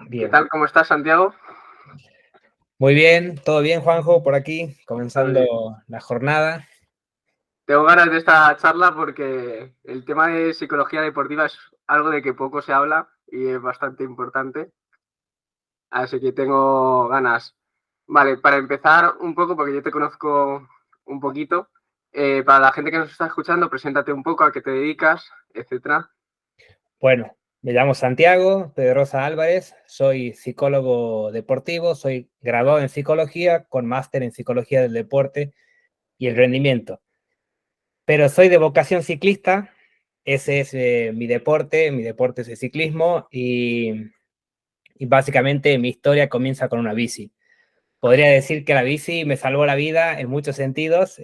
¿Qué Bien. tal? ¿Cómo estás, Santiago? Muy bien, todo bien, Juanjo, por aquí, Todo comenzando bien. la jornada. Tengo ganas de esta charla porque el tema de psicología deportiva es algo de que poco se habla y es bastante importante, así que tengo ganas. Vale, para empezar un poco, porque yo te conozco un poquito, para la gente que nos está escuchando, preséntate un poco, a qué te dedicas, etcétera. Bueno, me llamo Santiago Pedrosa Álvarez, soy psicólogo deportivo, soy graduado en psicología con máster en psicología del deporte y el rendimiento. Pero soy de vocación ciclista, ese es mi deporte es el ciclismo y básicamente mi historia comienza con una bici. Podría decir que la bici me salvó la vida en muchos sentidos,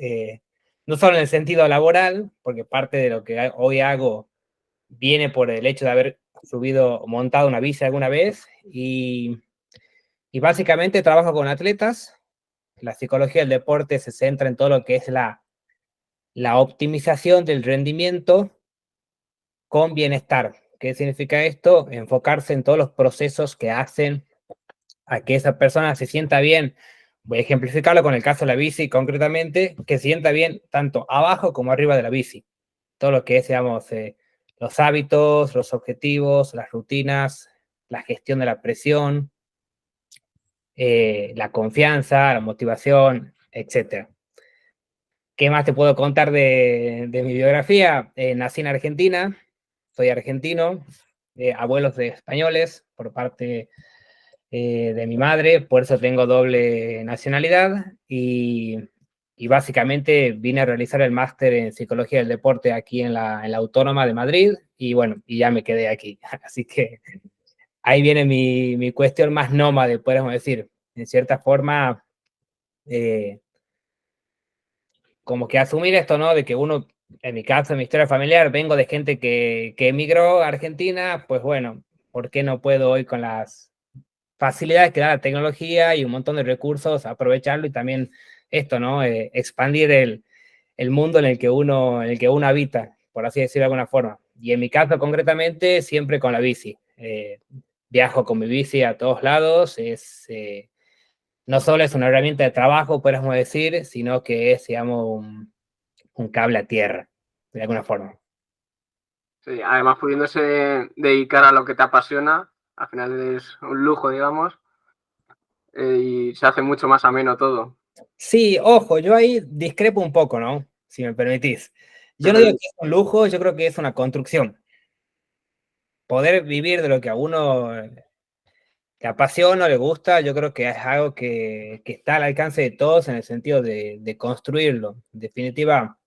no solo en el sentido laboral, porque parte de lo que hoy hago viene por el hecho de haber subido, montado una bici alguna vez, y básicamente trabajo con atletas. La psicología del deporte se centra en todo lo que es la optimización del rendimiento con bienestar. ¿Qué significa esto? Enfocarse en todos los procesos que hacen a que esa persona se sienta bien. Voy a ejemplificarlo con el caso de la bici concretamente, que se sienta bien tanto abajo como arriba de la bici. Todo lo que es, digamos, los hábitos, los objetivos, las rutinas, la gestión de la presión, la confianza, la motivación, etcétera. ¿Qué más te puedo contar de mi biografía? Nací en Argentina, soy argentino, abuelos de españoles por parte de mi madre, por eso tengo doble nacionalidad y básicamente vine a realizar el máster en psicología del deporte aquí en la Autónoma de Madrid y bueno, y ya me quedé aquí. Así que ahí viene mi cuestión más nómade, podemos decir. En cierta forma, eh, como que asumir esto, ¿no? De que uno, en mi caso, en mi historia familiar, vengo de gente que emigró a Argentina, pues bueno, ¿por qué no puedo hoy con las facilidades que da la tecnología y un montón de recursos, aprovecharlo y también esto, ¿no? Expandir el mundo en el que uno habita, por así decirlo de alguna forma. Y en mi caso, concretamente, siempre con la bici. Viajo con mi bici a todos lados, no solo es una herramienta de trabajo, podemos decir, sino que es, digamos, un cable a tierra, de alguna forma. Sí, además, pudiéndose dedicar a lo que te apasiona, al final es un lujo, digamos, y se hace mucho más ameno todo. Sí, ojo, yo ahí discrepo un poco, ¿no? Si me permitís. Yo no digo que es un lujo, yo creo que es una construcción. Poder vivir de lo que a uno le apasiona, le gusta, yo creo que es algo que está al alcance de todos en el sentido de construirlo. En definitiva,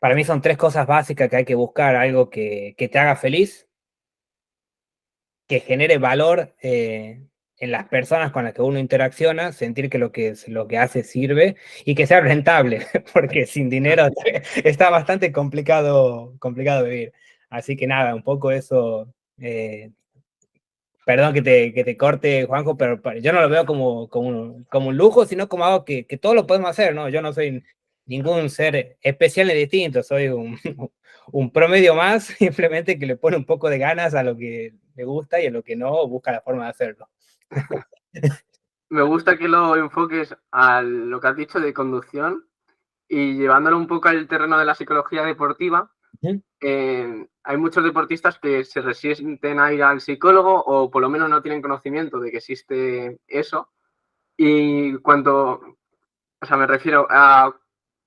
para mí son tres cosas básicas que hay que buscar: algo que te haga feliz, que genere valor en las personas con las que uno interacciona, sentir que lo que hace sirve y que sea rentable, porque sin dinero está bastante complicado vivir. Así que nada, un poco eso. Perdón que te corte, Juanjo, pero yo no lo veo como un lujo, sino como algo que todos lo podemos hacer, ¿no? Yo no soy ningún ser especial ni distinto, soy un promedio más, simplemente que le pone un poco de ganas a lo que le gusta y a lo que no, busca la forma de hacerlo. Me gusta que lo enfoques a lo que has dicho de conducción y llevándolo un poco al terreno de la psicología deportiva. Hay muchos deportistas que se resisten a ir al psicólogo o por lo menos no tienen conocimiento de que existe eso. Y o sea, me refiero a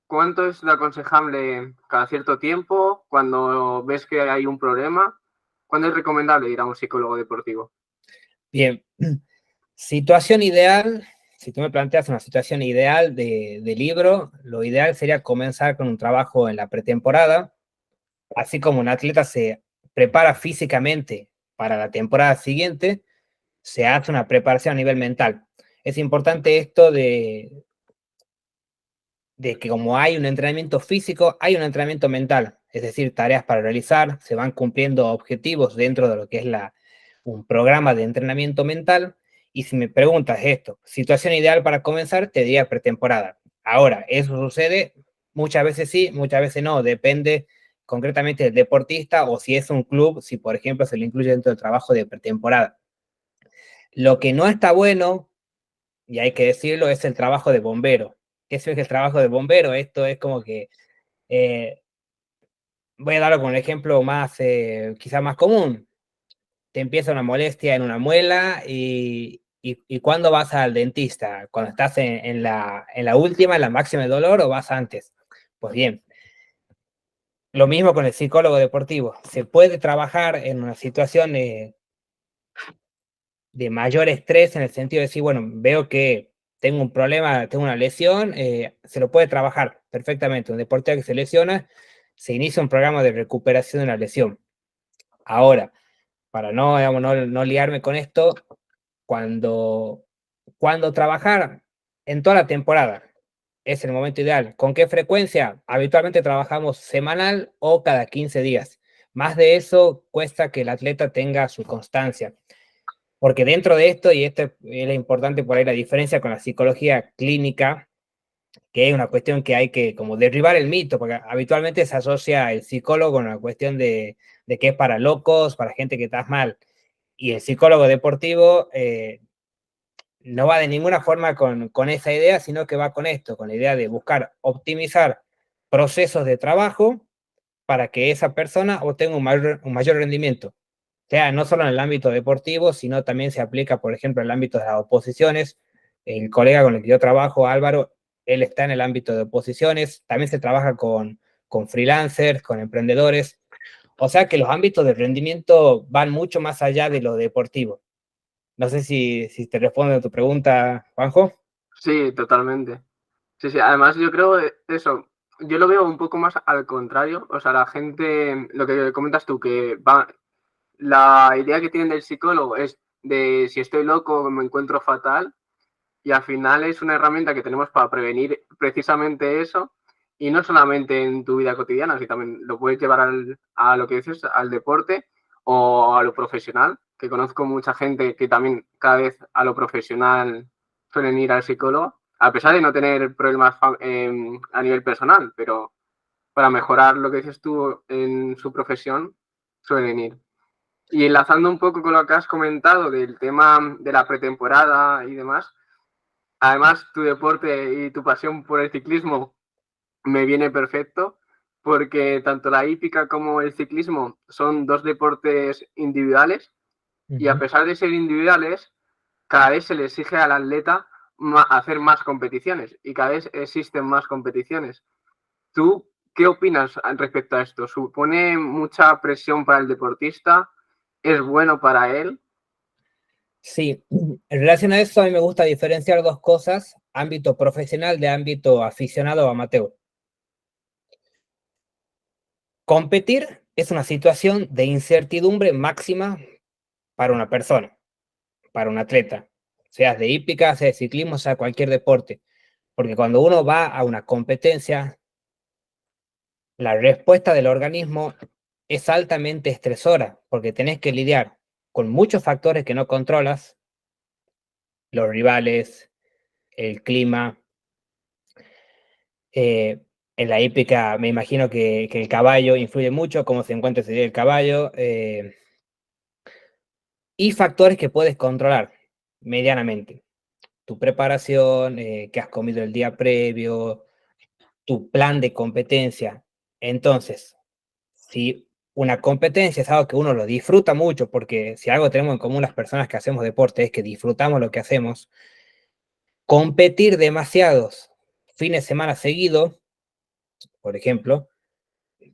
cuánto es lo aconsejable cada cierto tiempo, cuando ves que hay un problema, cuándo es recomendable ir a un psicólogo deportivo. Bien, situación ideal, si tú me planteas una situación ideal de libro, lo ideal sería comenzar con un trabajo en la pretemporada, así como un atleta se prepara físicamente para la temporada siguiente, se hace una preparación a nivel mental. Es importante esto de que como hay un entrenamiento físico, hay un entrenamiento mental, es decir, tareas para realizar, se van cumpliendo objetivos dentro de lo que es un programa de entrenamiento mental. Y si me preguntas esto, situación ideal para comenzar, te diría pretemporada. Ahora, eso sucede muchas veces sí, muchas veces no, depende concretamente del deportista o si es un club, si por ejemplo se le incluye dentro del trabajo de pretemporada. Lo que no está bueno, y hay que decirlo, es el trabajo de bombero. ¿Qué es el trabajo de bombero? Esto es como que, voy a darlo con un ejemplo más, quizá más común. Te empieza una molestia en una muela y ¿cuándo vas al dentista? ¿Cuando estás en la última, en la máxima de dolor o vas antes? Pues bien, lo mismo con el psicólogo deportivo. Se puede trabajar en una situación de mayor estrés en el sentido de decir, bueno, veo que tengo un problema, tengo una lesión, se lo puede trabajar perfectamente. Un deportista que se lesiona, se inicia un programa de recuperación de la lesión. Ahora, para no, digamos, no liarme con esto, cuando, cuando trabajar en toda la temporada es el momento ideal. ¿Con qué frecuencia? Habitualmente trabajamos semanal o cada 15 días. Más de eso cuesta que el atleta tenga su constancia. Porque dentro de esto, y esto es importante por ahí la diferencia con la psicología clínica, que es una cuestión que hay que como derribar el mito, porque habitualmente se asocia el psicólogo con una cuestión de que es para locos, para gente que está mal. Y el psicólogo deportivo no va de ninguna forma con esa idea, sino que va con esto, con la idea de buscar optimizar procesos de trabajo para que esa persona obtenga un mayor rendimiento. O sea, no solo en el ámbito deportivo, sino también se aplica, por ejemplo, en el ámbito de las oposiciones. El colega con el que yo trabajo, Álvaro, él está en el ámbito de oposiciones. También se trabaja con freelancers, con emprendedores. O sea que los ámbitos de rendimiento van mucho más allá de lo deportivo. No sé si te respondo a tu pregunta, Juanjo. Sí, totalmente. Sí, sí, además yo creo eso, yo lo veo un poco más al contrario, o sea, la gente, lo que comentas tú, que va, la idea que tienen del psicólogo es de si estoy loco, me encuentro fatal, y al final es una herramienta que tenemos para prevenir precisamente eso, y no solamente en tu vida cotidiana, sino también lo puedes llevar a lo que dices, al deporte o a lo profesional, que conozco mucha gente que también cada vez a lo profesional suelen ir al psicólogo, a pesar de no tener problemas a nivel personal, pero para mejorar lo que dices tú en su profesión, suelen ir. Y enlazando un poco con lo que has comentado del tema de la pretemporada y demás, además tu deporte y tu pasión por el ciclismo me viene perfecto porque tanto la hípica como el ciclismo son dos deportes individuales y a pesar de ser individuales, cada vez se le exige al atleta hacer más competiciones y cada vez existen más competiciones. ¿Tú qué opinas respecto a esto? ¿Supone mucha presión para el deportista? ¿Es bueno para él? Sí, en relación a eso, a mí me gusta diferenciar dos cosas, ámbito profesional de ámbito aficionado o amateur. Competir es una situación de incertidumbre máxima para una persona, para un atleta, sea de hípica, sea de ciclismo, sea cualquier deporte, porque cuando uno va a una competencia, la respuesta del organismo es altamente estresora, porque tenés que lidiar con muchos factores que no controlas, los rivales, el clima. En la hípica me imagino que el caballo influye mucho, cómo se encuentra ese día el caballo, y factores que puedes controlar medianamente. Tu preparación, qué has comido el día previo, tu plan de competencia. Entonces, si una competencia es algo que uno lo disfruta mucho, porque si algo tenemos en común las personas que hacemos deporte es que disfrutamos lo que hacemos, competir demasiados fines de semana seguidos, por ejemplo,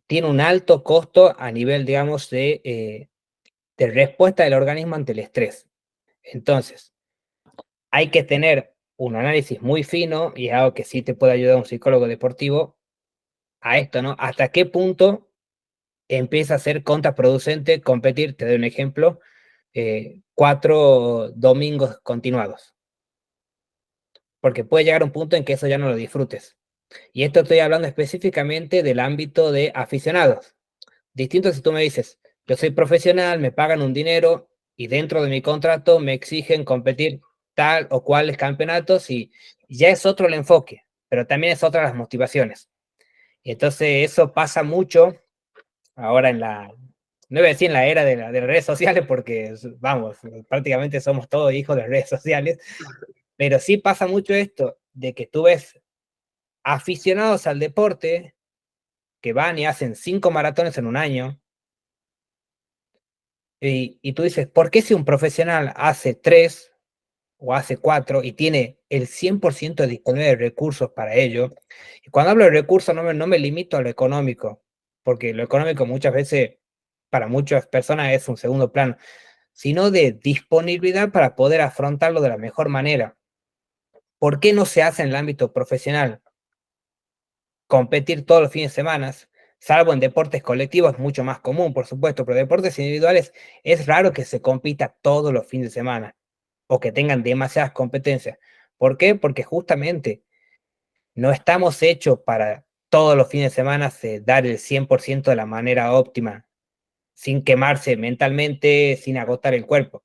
tiene un alto costo a nivel, digamos, de respuesta del organismo ante el estrés. Entonces, hay que tener un análisis muy fino y es algo que sí te puede ayudar un psicólogo deportivo a esto, ¿no? ¿Hasta qué punto empieza a ser contraproducente competir? Te doy un ejemplo, 4 domingos continuados, porque puede llegar un punto en que eso ya no lo disfrutes. Y esto estoy hablando específicamente del ámbito de aficionados. Distinto si tú me dices, yo soy profesional, me pagan un dinero y dentro de mi contrato me exigen competir tal o cuales campeonatos y ya es otro el enfoque, pero también es otra las motivaciones. Y entonces eso pasa mucho ahora no iba a decir en la era de las redes sociales, porque, vamos, prácticamente somos todos hijos de las redes sociales, pero sí pasa mucho esto, de que tú ves aficionados al deporte que van y hacen 5 maratones en un año, y tú dices, ¿por qué si un profesional hace 3 o hace 4 y tiene el 100% disponible de recursos para ello? Y cuando hablo de recursos no me limito a lo económico, porque lo económico muchas veces para muchas personas es un segundo plano, sino de disponibilidad para poder afrontarlo de la mejor manera. ¿Por qué no se hace en el ámbito profesional? Competir todos los fines de semana, salvo en deportes colectivos, es mucho más común, por supuesto, pero deportes individuales es raro que se compita todos los fines de semana o que tengan demasiadas competencias. ¿Por qué? Porque justamente no estamos hechos para todos los fines de semana dar el 100% de la manera óptima, sin quemarse mentalmente, sin agotar el cuerpo.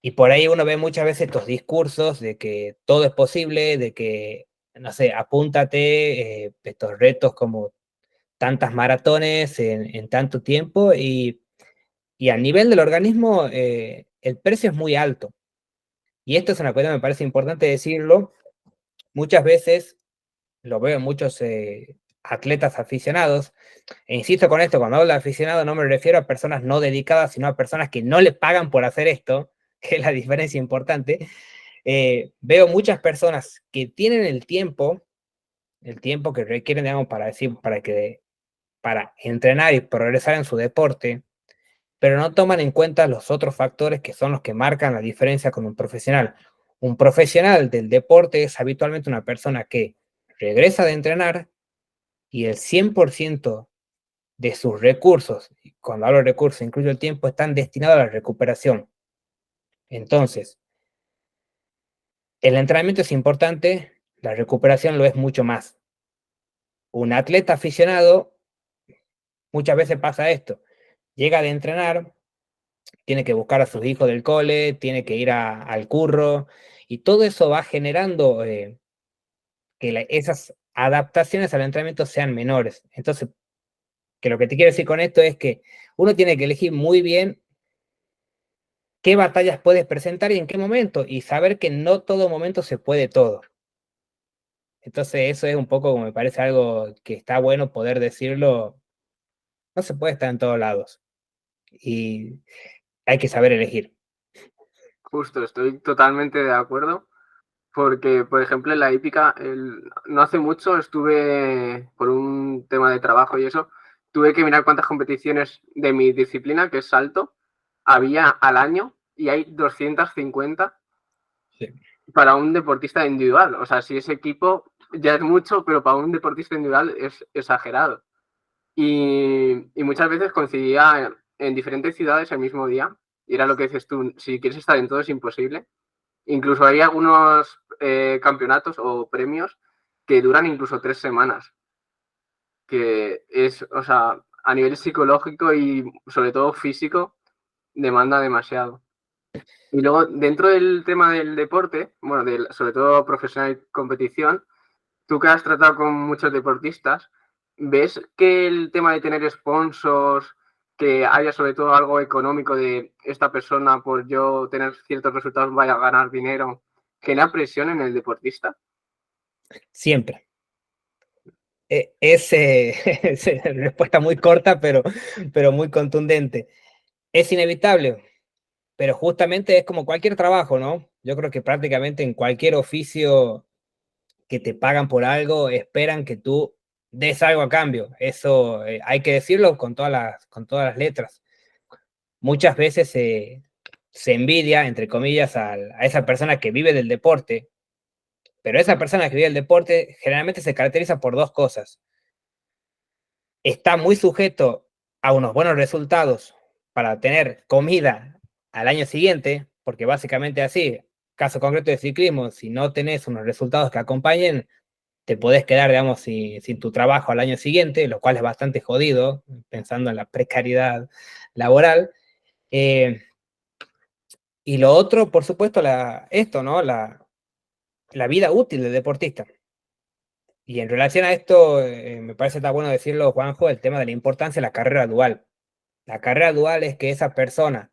Y por ahí uno ve muchas veces estos discursos de que todo es posible, de que, no sé, apúntate, estos retos como tantas maratones en tanto tiempo y a nivel del organismo el precio es muy alto. Y esto es una cosa que me parece importante decirlo. Muchas veces lo veo en muchos atletas aficionados. E insisto con esto, cuando hablo de aficionado no me refiero a personas no dedicadas, sino a personas que no le pagan por hacer esto, que es la diferencia importante. Veo muchas personas que tienen el tiempo que requieren, digamos, para decir, para entrenar y progresar en su deporte, pero no toman en cuenta los otros factores que son los que marcan la diferencia con un profesional. Un profesional del deporte es habitualmente una persona que regresa de entrenar y el 100% de sus recursos, y cuando hablo de recursos incluyo el tiempo, están destinados a la recuperación. Entonces, el entrenamiento es importante, la recuperación lo es mucho más. Un atleta aficionado, muchas veces pasa esto, llega de entrenar, tiene que buscar a sus hijos del cole, tiene que ir al curro, y todo eso va generando que esas adaptaciones al entrenamiento sean menores. Entonces, que lo que te quiero decir con esto es que uno tiene que elegir muy bien qué batallas puedes presentar y en qué momento, y saber que no todo momento se puede todo. Entonces, eso es un poco, como me parece algo que está bueno poder decirlo, no se puede estar en todos lados, y hay que saber elegir. Justo, estoy totalmente de acuerdo. Porque, por ejemplo, en la hípica, no hace mucho estuve, por un tema de trabajo y eso, tuve que mirar cuántas competiciones de mi disciplina, que es salto, había al año y hay 250 Sí. para un deportista individual. O sea, si ese equipo ya es mucho, pero para un deportista individual es exagerado. Y muchas veces coincidía en diferentes ciudades el mismo día. Y era lo que dices tú, si quieres estar en todo es imposible. Incluso hay algunos campeonatos o premios que duran incluso 3 semanas, que es, o sea, a nivel psicológico y sobre todo físico, demanda demasiado. Y luego, dentro del tema del deporte, bueno, sobre todo profesional y competición, tú que has tratado con muchos deportistas, ¿ves que el tema de tener sponsors, que haya sobre todo algo económico de esta persona por yo tener ciertos resultados vaya a ganar dinero, genera presión en el deportista? Siempre. Es respuesta muy corta, pero muy contundente. Es inevitable, pero justamente es como cualquier trabajo, ¿no? Yo creo que prácticamente en cualquier oficio que te pagan por algo, esperan que tú des algo a cambio. Eso hay que decirlo con todas las letras. Muchas veces se envidia, entre comillas, a esa persona que vive del deporte, pero esa persona que vive del deporte generalmente se caracteriza por dos cosas. Está muy sujeto a unos buenos resultados para tener comida al año siguiente, porque básicamente así, caso concreto de ciclismo, si no tenés unos resultados que acompañen, te podés quedar, digamos, sin tu trabajo al año siguiente, lo cual es bastante jodido, pensando en la precariedad laboral. Y lo otro, por supuesto, esto, ¿no? La vida útil del deportista. Y en relación a esto, me parece tan bueno decirlo, Juanjo, el tema de la importancia de la carrera dual. La carrera dual es que esa persona,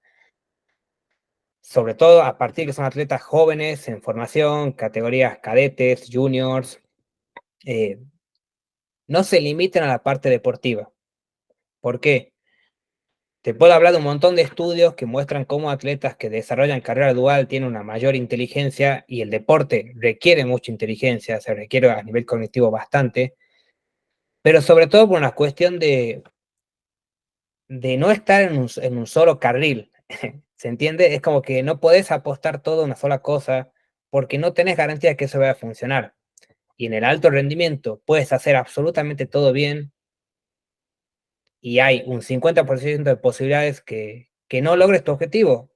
sobre todo a partir que son atletas jóvenes en formación, categorías cadetes, juniors, no se limiten a la parte deportiva. ¿Por qué? Te puedo hablar de un montón de estudios que muestran cómo atletas que desarrollan carrera dual tienen una mayor inteligencia y el deporte requiere mucha inteligencia, se requiere a nivel cognitivo bastante, pero sobre todo por una cuestión de no estar en un solo carril. ¿Se entiende? Es como que no podés apostar todo a una sola cosa porque no tenés garantía de que eso vaya a funcionar. Y en el alto rendimiento puedes hacer absolutamente todo bien y hay un 50% de posibilidades que no logres tu objetivo,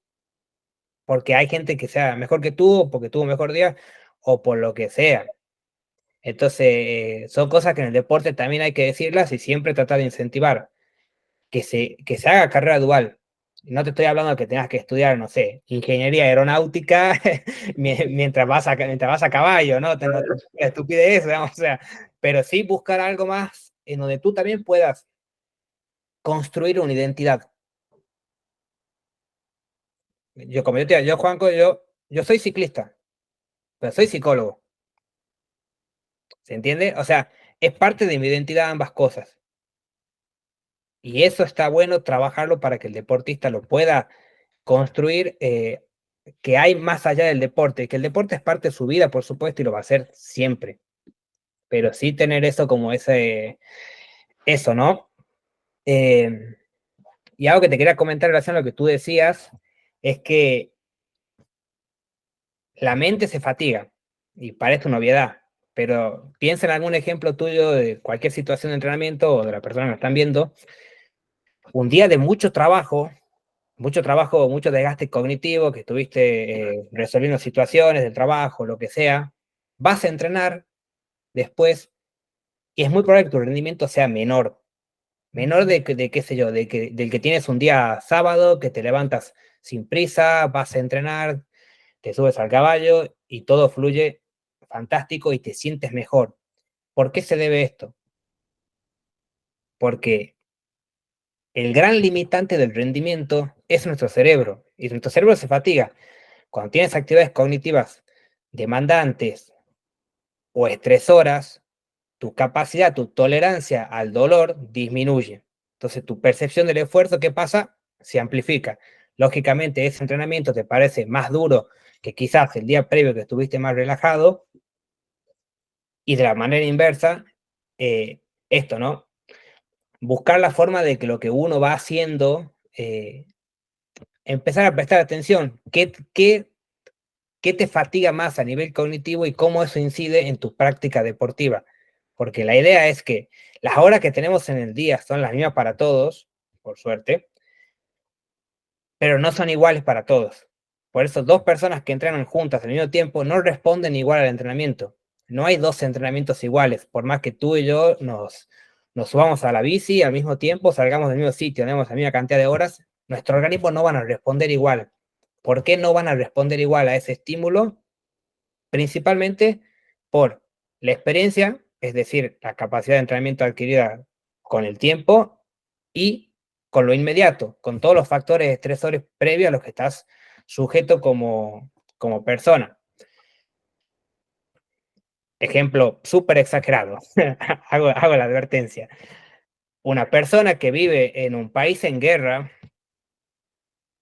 porque hay gente que sea mejor que tú, o porque tuvo mejor día, o por lo que sea. Entonces, son cosas que en el deporte también hay que decirlas y siempre tratar de incentivar que se haga carrera dual. No te estoy hablando de que tengas que estudiar, no sé, ingeniería aeronáutica mientras vas a caballo, ¿no? Estupidez, ¿no? O sea, pero sí buscar algo más en donde tú también puedas construir una identidad. Como yo te digo, yo, Juanco, yo soy ciclista, pero soy psicólogo. ¿Se entiende? O sea, es parte de mi identidad ambas cosas. Y eso está bueno trabajarlo para que el deportista lo pueda construir, que hay más allá del deporte, que el deporte es parte de su vida, por supuesto, y lo va a hacer siempre. Pero sí tener eso como eso, ¿no? Eh, y algo que te quería comentar en relación a lo que tú decías, es que la mente se fatiga, y parece una obviedad, pero piensa en algún ejemplo tuyo de cualquier situación de entrenamiento o de la persona que me están viendo, un día de mucho trabajo, mucho desgaste cognitivo, que estuviste resolviendo situaciones del trabajo, lo que sea, vas a entrenar después y es muy probable que tu rendimiento sea menor de qué sé yo, del que tienes un día sábado, que te levantas sin prisa, vas a entrenar, te subes al caballo y todo fluye fantástico y te sientes mejor. ¿Por qué se debe esto? Porque el gran limitante del rendimiento es nuestro cerebro y nuestro cerebro se fatiga. Cuando tienes actividades cognitivas demandantes o estresoras, tu capacidad, tu tolerancia al dolor disminuye. Entonces, tu percepción del esfuerzo, ¿qué pasa? Se amplifica. Lógicamente, ese entrenamiento te parece más duro que quizás el día previo que estuviste más relajado, y de la manera inversa, esto, ¿no? Buscar la forma de que lo que uno va haciendo, empezar a prestar atención. ¿Qué te fatiga más a nivel cognitivo y cómo eso incide en tu práctica deportiva? Porque la idea es que las horas que tenemos en el día son las mismas para todos, por suerte, pero no son iguales para todos. Por eso, dos personas que entrenan juntas al mismo tiempo no responden igual al entrenamiento. No hay dos entrenamientos iguales, por más que tú y yo nos subamos a la bici al mismo tiempo, salgamos del mismo sitio, tenemos la misma cantidad de horas, nuestro organismo no van a responder igual. ¿Por qué no van a responder igual a ese estímulo? Principalmente por la experiencia, es decir, la capacidad de entrenamiento adquirida con el tiempo y con lo inmediato, con todos los factores estresores previos a los que estás sujeto como persona. Ejemplo súper exagerado, hago la advertencia. Una persona que vive en un país en guerra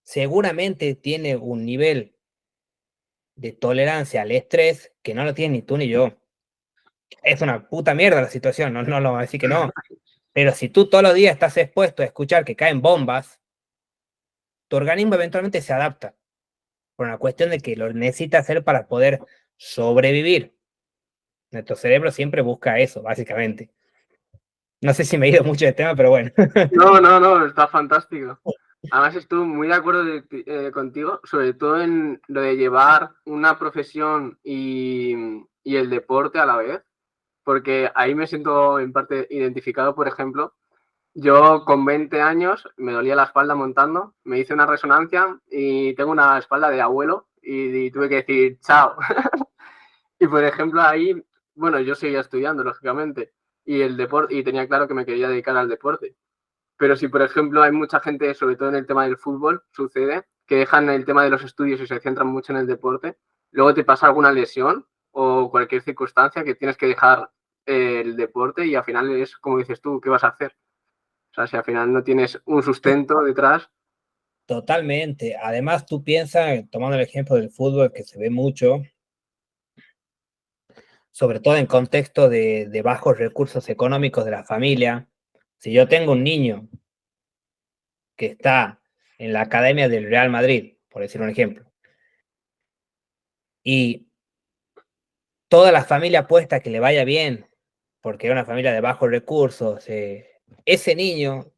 seguramente tiene un nivel de tolerancia al estrés que no lo tiene ni tú ni yo. Es una puta mierda la situación, no lo voy a decir que no. Pero si tú todos los días estás expuesto a escuchar que caen bombas, tu organismo eventualmente se adapta, por una cuestión de que lo necesita hacer para poder sobrevivir. Nuestro cerebro siempre busca eso, básicamente. No sé si me he ido mucho de tema, pero bueno. No, está fantástico. Además, estoy muy de acuerdo contigo, sobre todo en lo de llevar una profesión y el deporte a la vez, porque ahí me siento en parte identificado. Por ejemplo, yo con 20 años me dolía la espalda montando, me hice una resonancia y tengo una espalda de abuelo y tuve que decir chao. Y por ejemplo ahí, bueno, yo seguía estudiando, lógicamente, y el deporte, y tenía claro que me quería dedicar al deporte. pero si, por ejemplo, hay mucha gente, sobre todo en el tema del fútbol, sucede que dejan el tema de los estudios y se centran mucho en el deporte, luego te pasa alguna lesión o cualquier circunstancia que tienes que dejar el deporte y al final es como dices tú, ¿qué vas a hacer? O sea, si al final no tienes un sustento detrás. Totalmente. Además, tú piensas, tomando el ejemplo del fútbol, que se ve mucho, sobre todo en contexto de bajos recursos económicos de la familia. Si yo tengo un niño que está en la academia del Real Madrid, por decir un ejemplo, y toda la familia apuesta que le vaya bien, porque es una familia de bajos recursos, ese niño,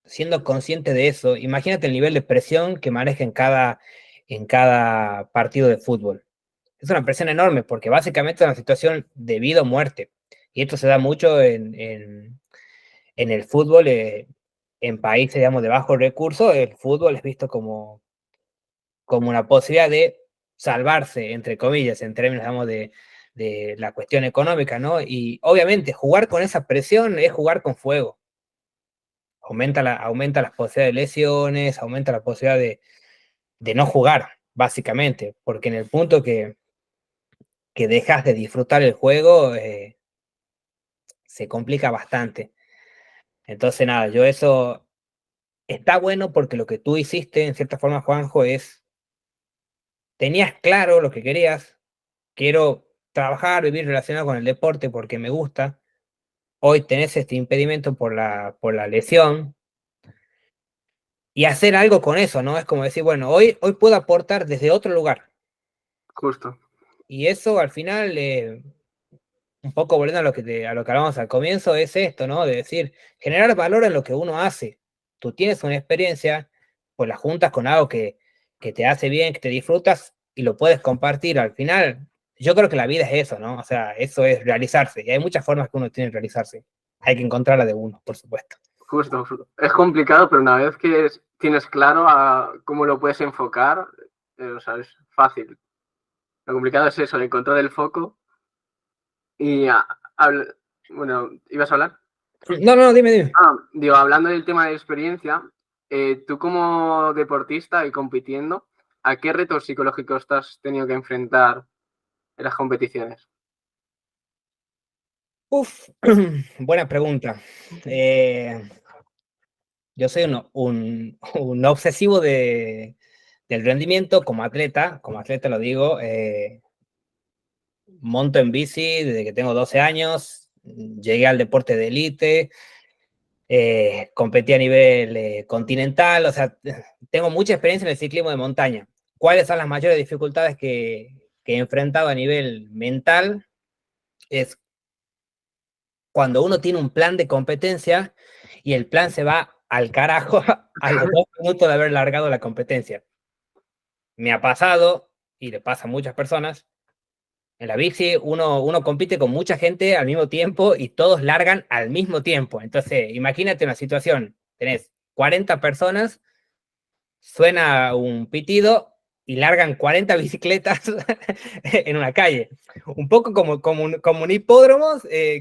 siendo consciente de eso, imagínate el nivel de presión que maneja en cada partido de fútbol. Es una presión enorme, porque básicamente es una situación de vida o muerte. Y esto se da mucho en el fútbol, en países, digamos, de bajos recursos, el fútbol es visto como una posibilidad de salvarse, entre comillas, en términos, digamos, de la cuestión económica, ¿no? Y obviamente jugar con esa presión es jugar con fuego. Aumenta las posibilidades de lesiones, aumenta la posibilidad de no jugar, básicamente, porque en el punto que dejas de disfrutar el juego, se complica bastante. Entonces, nada, yo eso está bueno porque lo que tú hiciste, en cierta forma, Juanjo, tenías claro lo que querías, quiero trabajar, vivir relacionado con el deporte porque me gusta. Hoy tenés este impedimento por la lesión y hacer algo con eso, ¿no? Es como decir, bueno, hoy puedo aportar desde otro lugar. Justo. Y eso al final, un poco volviendo a lo que hablamos al comienzo, es esto, ¿no? De decir, generar valor en lo que uno hace. Tú tienes una experiencia, pues la juntas con algo que te hace bien, que te disfrutas y lo puedes compartir. Al final, yo creo que la vida es eso, ¿no? O sea, eso es realizarse. Y hay muchas formas que uno tiene de realizarse. Hay que encontrarla de uno, por supuesto. Justo, justo. Es complicado, pero una vez que tienes claro cómo lo puedes enfocar, o sea, es fácil. Lo complicado es eso, encontrar el foco y, bueno, ¿ibas a hablar? No, no, dime, dime. Digo, hablando del tema de experiencia, tú como deportista y compitiendo, ¿a qué retos psicológicos te has tenido que enfrentar en las competiciones? Uf, buena pregunta. Yo soy un obsesivo del rendimiento como atleta lo digo, monto en bici desde que tengo 12 años, llegué al deporte de élite, competí a nivel continental, o sea, tengo mucha experiencia en el ciclismo de montaña. ¿Cuáles son las mayores dificultades que he enfrentado a nivel mental? Es cuando uno tiene un plan de competencia y el plan se va al carajo a los 2 minutos de haber largado la competencia. Me ha pasado, y le pasa a muchas personas, en la bici uno compite con mucha gente al mismo tiempo y todos largan al mismo tiempo. Entonces, imagínate una situación, tenés 40 personas, suena un pitido y largan 40 bicicletas en una calle. Un poco como un hipódromo,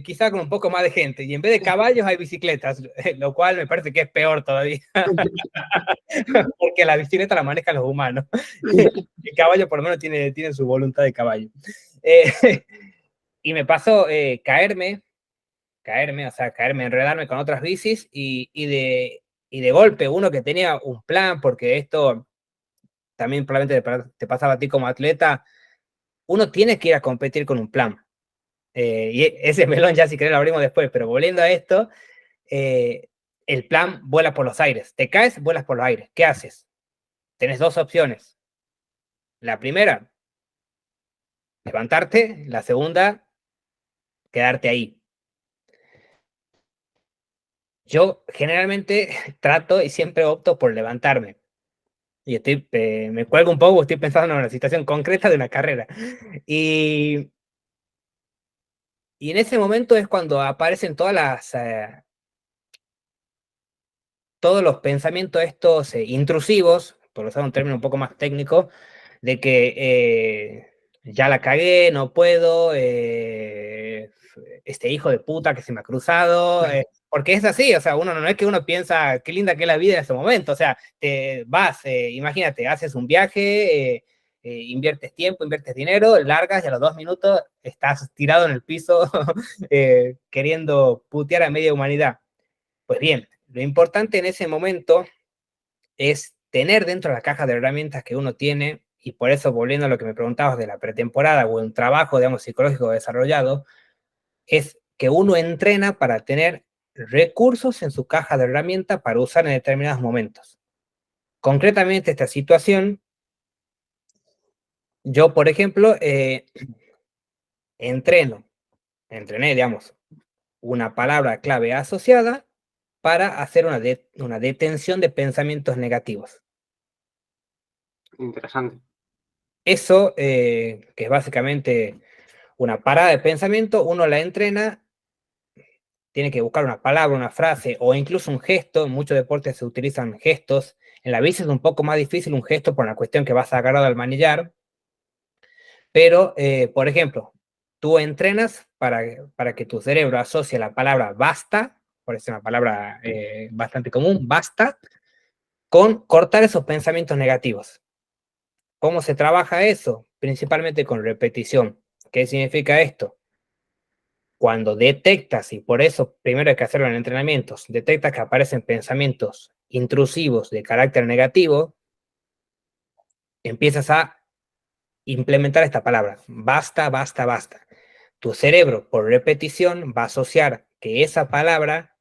quizá con un poco más de gente. Y en vez de caballos hay bicicletas, lo cual me parece que es peor todavía. Porque la bicicleta la manejan los humanos. El caballo por lo menos tiene su voluntad de caballo. Y me pasó o sea, caerme, enredarme con otras bicis y de golpe uno que tenía un plan, porque esto también probablemente te pasaba a ti como atleta, uno tiene que ir a competir con un plan. Y ese melón ya si querés lo abrimos después, pero volviendo a esto, el plan vuela por los aires. Te caes, vuelas por los aires. ¿Qué haces? Tenés dos opciones. La primera, levantarte. La segunda, quedarte ahí. Yo generalmente trato y siempre opto por levantarme. Y me cuelgo un poco, estoy pensando en una situación concreta de una carrera. Y, y en ese momento es cuando aparecen todos los pensamientos estos intrusivos, por usar un término un poco más técnico, de que ya la cagué, no puedo, este hijo de puta que se me ha cruzado, porque es así, o sea, uno no es que uno piensa qué linda que es la vida en ese momento, o sea, te vas, imagínate, haces un viaje, inviertes tiempo, inviertes dinero, largas y a los 2 minutos estás tirado en el piso queriendo putear a media humanidad. Pues bien, lo importante en ese momento es tener dentro de la caja de herramientas que uno tiene, y por eso, volviendo a lo que me preguntabas de la pretemporada o un trabajo, digamos, psicológico desarrollado, es que uno entrena para tener recursos en su caja de herramientas para usar en determinados momentos. Concretamente, esta situación, yo, por ejemplo, entrené, digamos, una palabra clave asociada para hacer una detención de pensamientos negativos. Interesante. Eso, que es básicamente una parada de pensamiento, uno la entrena, tiene que buscar una palabra, una frase o incluso un gesto. En muchos deportes se utilizan gestos. En la bici es un poco más difícil un gesto por la cuestión que vas agarrado al manillar. Pero, por ejemplo, tú entrenas para que tu cerebro asocie la palabra basta, por eso es una palabra bastante común, basta, con cortar esos pensamientos negativos. ¿Cómo se trabaja eso? Principalmente con repetición. ¿Qué significa esto? Cuando detectas, y por eso primero hay que hacerlo en entrenamientos, detectas que aparecen pensamientos intrusivos de carácter negativo, empiezas a implementar esta palabra, basta, basta, basta. Tu cerebro, por repetición, va a asociar que esa palabra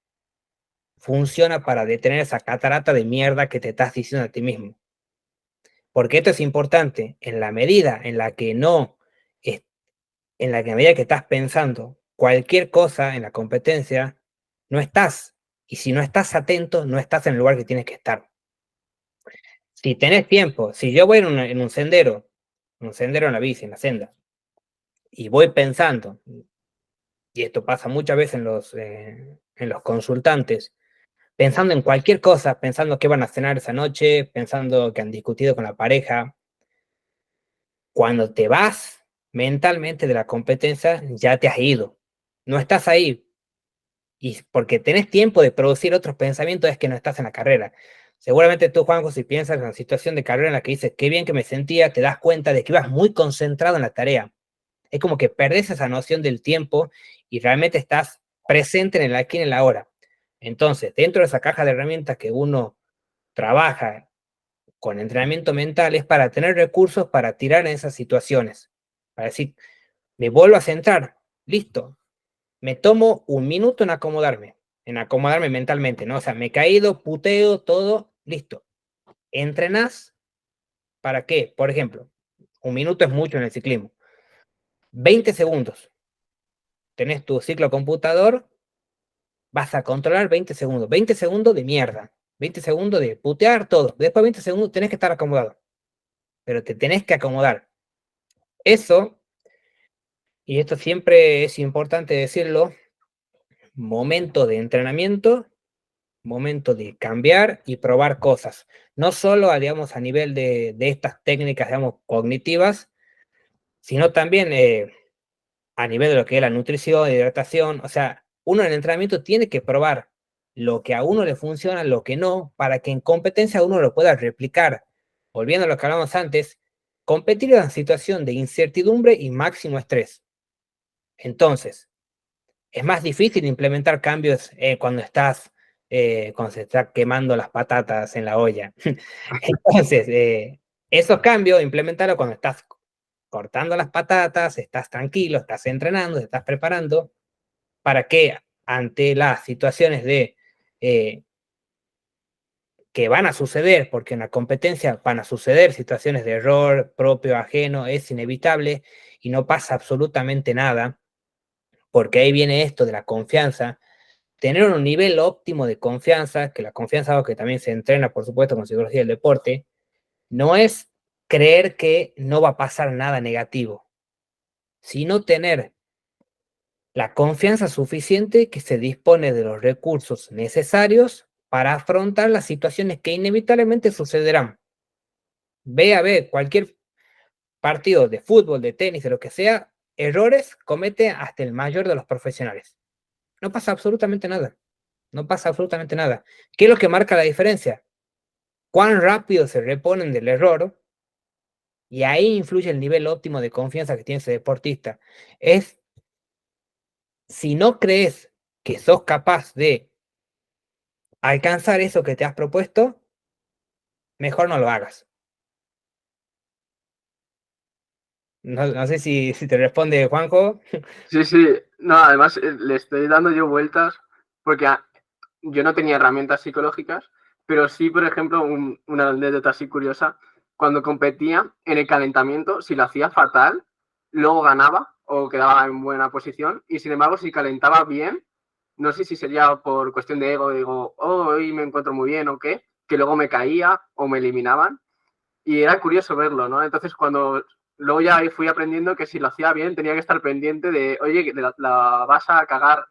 funciona para detener esa catarata de mierda que te estás diciendo a ti mismo. Porque esto es importante, en la medida en la que no, en la medida que estás pensando cualquier cosa en la competencia, no estás. Y si no estás atento, no estás en el lugar que tienes que estar. Si tenés tiempo, si yo voy en un sendero en la bici, en la senda, y voy pensando, y esto pasa muchas veces en los consultantes, pensando en cualquier cosa, pensando qué van a cenar esa noche, pensando que han discutido con la pareja, cuando te vas mentalmente de la competencia, ya te has ido. No estás ahí. Y porque tenés tiempo de producir otros pensamientos, es que no estás en la carrera. Seguramente tú, Juanjo, si piensas en una situación de carrera en la que dices, qué bien que me sentía, te das cuenta de que ibas muy concentrado en la tarea. Es como que perdés esa noción del tiempo y realmente estás presente en el aquí y en el ahora. Entonces, dentro de esa caja de herramientas que uno trabaja con entrenamiento mental, es para tener recursos para tirar en esas situaciones. Para decir, me vuelvo a centrar, listo, me tomo un minuto en acomodarme mentalmente, ¿no? O sea, me he caído, puteo, todo, listo. Entrenás, ¿para qué? Por ejemplo, un minuto es mucho en el ciclismo. 20 segundos. Tenés tu ciclo computador, vas a controlar 20 segundos. 20 segundos de mierda. 20 segundos de putear todo. Después 20 segundos tenés que estar acomodado. Pero te tenés que acomodar. Eso, y esto siempre es importante decirlo, momento de entrenamiento, momento de cambiar y probar cosas. No solo, digamos, a nivel de estas técnicas, digamos, cognitivas, sino también a nivel de lo que es la nutrición, hidratación. O sea, uno en el entrenamiento tiene que probar lo que a uno le funciona, lo que no, para que en competencia uno lo pueda replicar. Volviendo a lo que hablamos antes, competir en una situación de incertidumbre y máximo estrés. Entonces, es más difícil implementar cambios cuando se está quemando las patatas en la olla. Entonces, esos cambios, implementarlos cuando estás cortando las patatas, estás tranquilo, estás entrenando, te estás preparando, para que ante las situaciones que van a suceder, porque en la competencia van a suceder situaciones de error propio, ajeno, es inevitable y no pasa absolutamente nada, porque ahí viene esto de la confianza. Tener un nivel óptimo de confianza, que la confianza es algo que también se entrena, por supuesto, con psicología del deporte, no es creer que no va a pasar nada negativo, sino tener la confianza suficiente que se dispone de los recursos necesarios para afrontar las situaciones que inevitablemente sucederán. Ve a ver cualquier partido de fútbol, de tenis, de lo que sea, errores comete hasta el mayor de los profesionales. No pasa absolutamente nada. no pasa absolutamente nada. ¿Qué es lo que marca la diferencia? Cuán rápido se reponen del error, y ahí influye el nivel óptimo de confianza que tiene ese deportista. Es, si no crees que sos capaz de alcanzar eso que te has propuesto, mejor no lo hagas. No sé si te responde Juanjo. Sí, sí, no, además le estoy dando yo vueltas porque yo no tenía herramientas psicológicas, pero sí, por ejemplo, una anécdota así curiosa, cuando competía en el calentamiento, si lo hacía fatal, luego ganaba o quedaba en buena posición, y sin embargo, si calentaba bien, no sé si sería por cuestión de ego, digo, oh, hoy me encuentro muy bien o qué, que luego me caía o me eliminaban, y era curioso verlo, ¿no? Entonces, cuando luego ya fui aprendiendo que si lo hacía bien tenía que estar pendiente de, oye, que la vas a cagar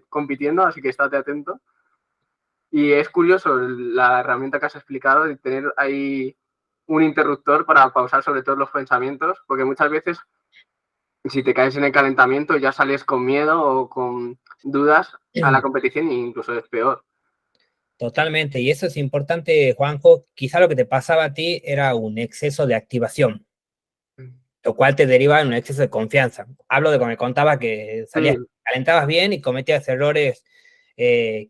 compitiendo, así que estate atento. Y es curioso la herramienta que has explicado de tener ahí un interruptor para pausar sobre todo los pensamientos, porque muchas veces si te caes en el calentamiento ya sales con miedo o con dudas a la competición e incluso es peor. Totalmente, y eso es importante, Juanjo. Quizá lo que te pasaba a ti era un exceso de activación, lo cual te deriva en un exceso de confianza. Hablo de como me contaba que salías, calentabas bien y cometías errores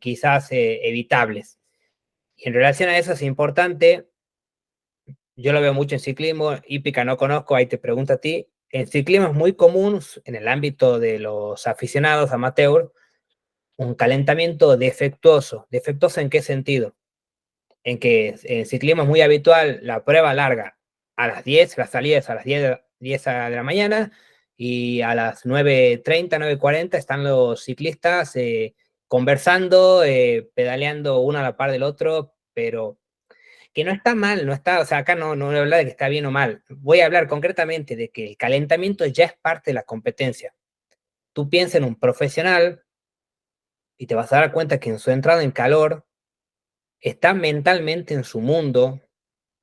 quizás evitables. Y en relación a eso es importante, yo lo veo mucho en ciclismo, hípica no conozco, ahí te pregunto a ti. En ciclismo es muy común, en el ámbito de los aficionados amateur, un calentamiento defectuoso. ¿Defectuoso en qué sentido? En que en ciclismo es muy habitual la prueba larga a las 10, las salidas a las 10 de la mañana, y a las 9:30, 9:40 están los ciclistas conversando, pedaleando uno a la par del otro, pero que no está mal, no está, o sea, acá no voy a hablar de que está bien o mal, voy a hablar concretamente de que el calentamiento ya es parte de la competencia. Tú piensas en un profesional y te vas a dar cuenta que en su entrada en calor está mentalmente en su mundo,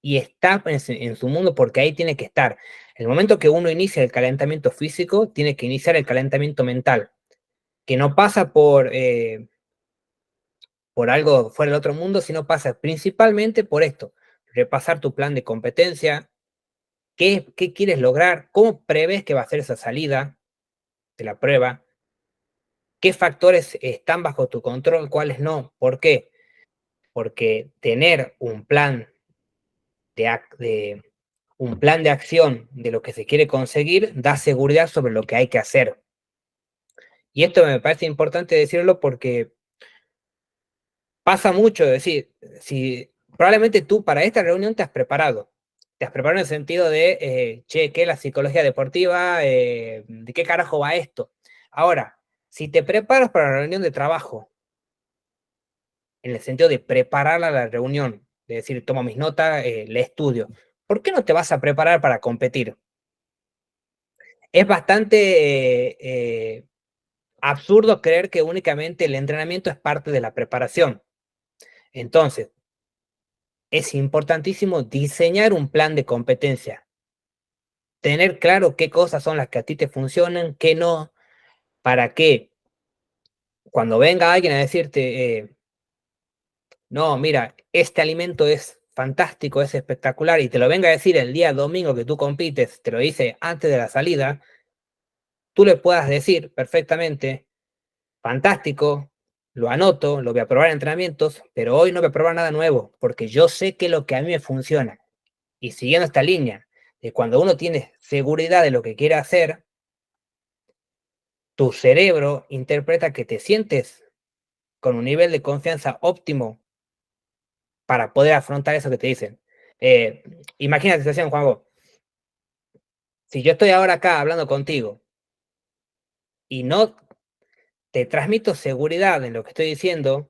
y está en su mundo porque ahí tiene que estar. El momento que uno inicia el calentamiento físico, tiene que iniciar el calentamiento mental, que no pasa por algo fuera del otro mundo, sino pasa principalmente por esto: repasar tu plan de competencia, qué quieres lograr, cómo prevés que va a ser esa salida de la prueba, qué factores están bajo tu control, cuáles no. ¿Por qué? Porque tener un plan de acción de lo que se quiere conseguir da seguridad sobre lo que hay que hacer. Y esto me parece importante decirlo porque pasa mucho, es decir, si probablemente tú para esta reunión te has preparado en el sentido de, che, ¿qué es la psicología deportiva? ¿De qué carajo va esto? Ahora, si te preparas para la reunión de trabajo, en el sentido de preparar a la reunión, de decir, tomo mis notas, le estudio, ¿por qué no te vas a preparar para competir? Es bastante absurdo creer que únicamente el entrenamiento es parte de la preparación. Entonces, es importantísimo diseñar un plan de competencia, tener claro qué cosas son las que a ti te funcionan, qué no, para que cuando venga alguien a decirte, no, mira, este alimento es fantástico, es espectacular, y te lo venga a decir el día domingo que tú compites, te lo dice antes de la salida, tú le puedas decir perfectamente: fantástico, lo anoto, lo voy a probar en entrenamientos, pero hoy no voy a probar nada nuevo, porque yo sé que lo que a mí me funciona. Y siguiendo esta línea de cuando uno tiene seguridad de lo que quiere hacer, tu cerebro interpreta que te sientes con un nivel de confianza óptimo para poder afrontar eso que te dicen. Imagínate la situación, Juanjo. Si yo estoy ahora acá hablando contigo y no te transmito seguridad en lo que estoy diciendo,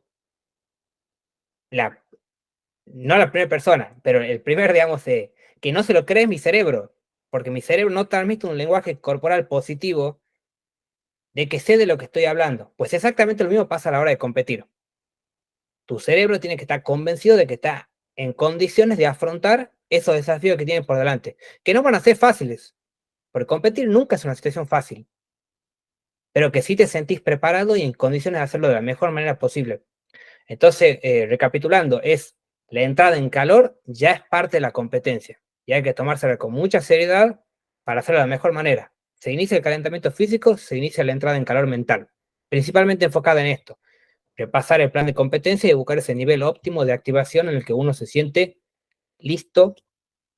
la no la primera persona, pero el primer, digamos, que no se lo cree mi cerebro, porque mi cerebro no transmite un lenguaje corporal positivo de que sé de lo que estoy hablando. Pues exactamente lo mismo pasa a la hora de competir. Tu cerebro tiene que estar convencido de que está en condiciones de afrontar esos desafíos que tiene por delante, que no van a ser fáciles, porque competir nunca es una situación fácil, pero que sí te sentís preparado y en condiciones de hacerlo de la mejor manera posible. Entonces, recapitulando, la entrada en calor ya es parte de la competencia y hay que tomársela con mucha seriedad para hacerlo de la mejor manera. Se inicia el calentamiento físico, se inicia la entrada en calor mental, principalmente enfocada en esto, repasar el plan de competencia y buscar ese nivel óptimo de activación en el que uno se siente listo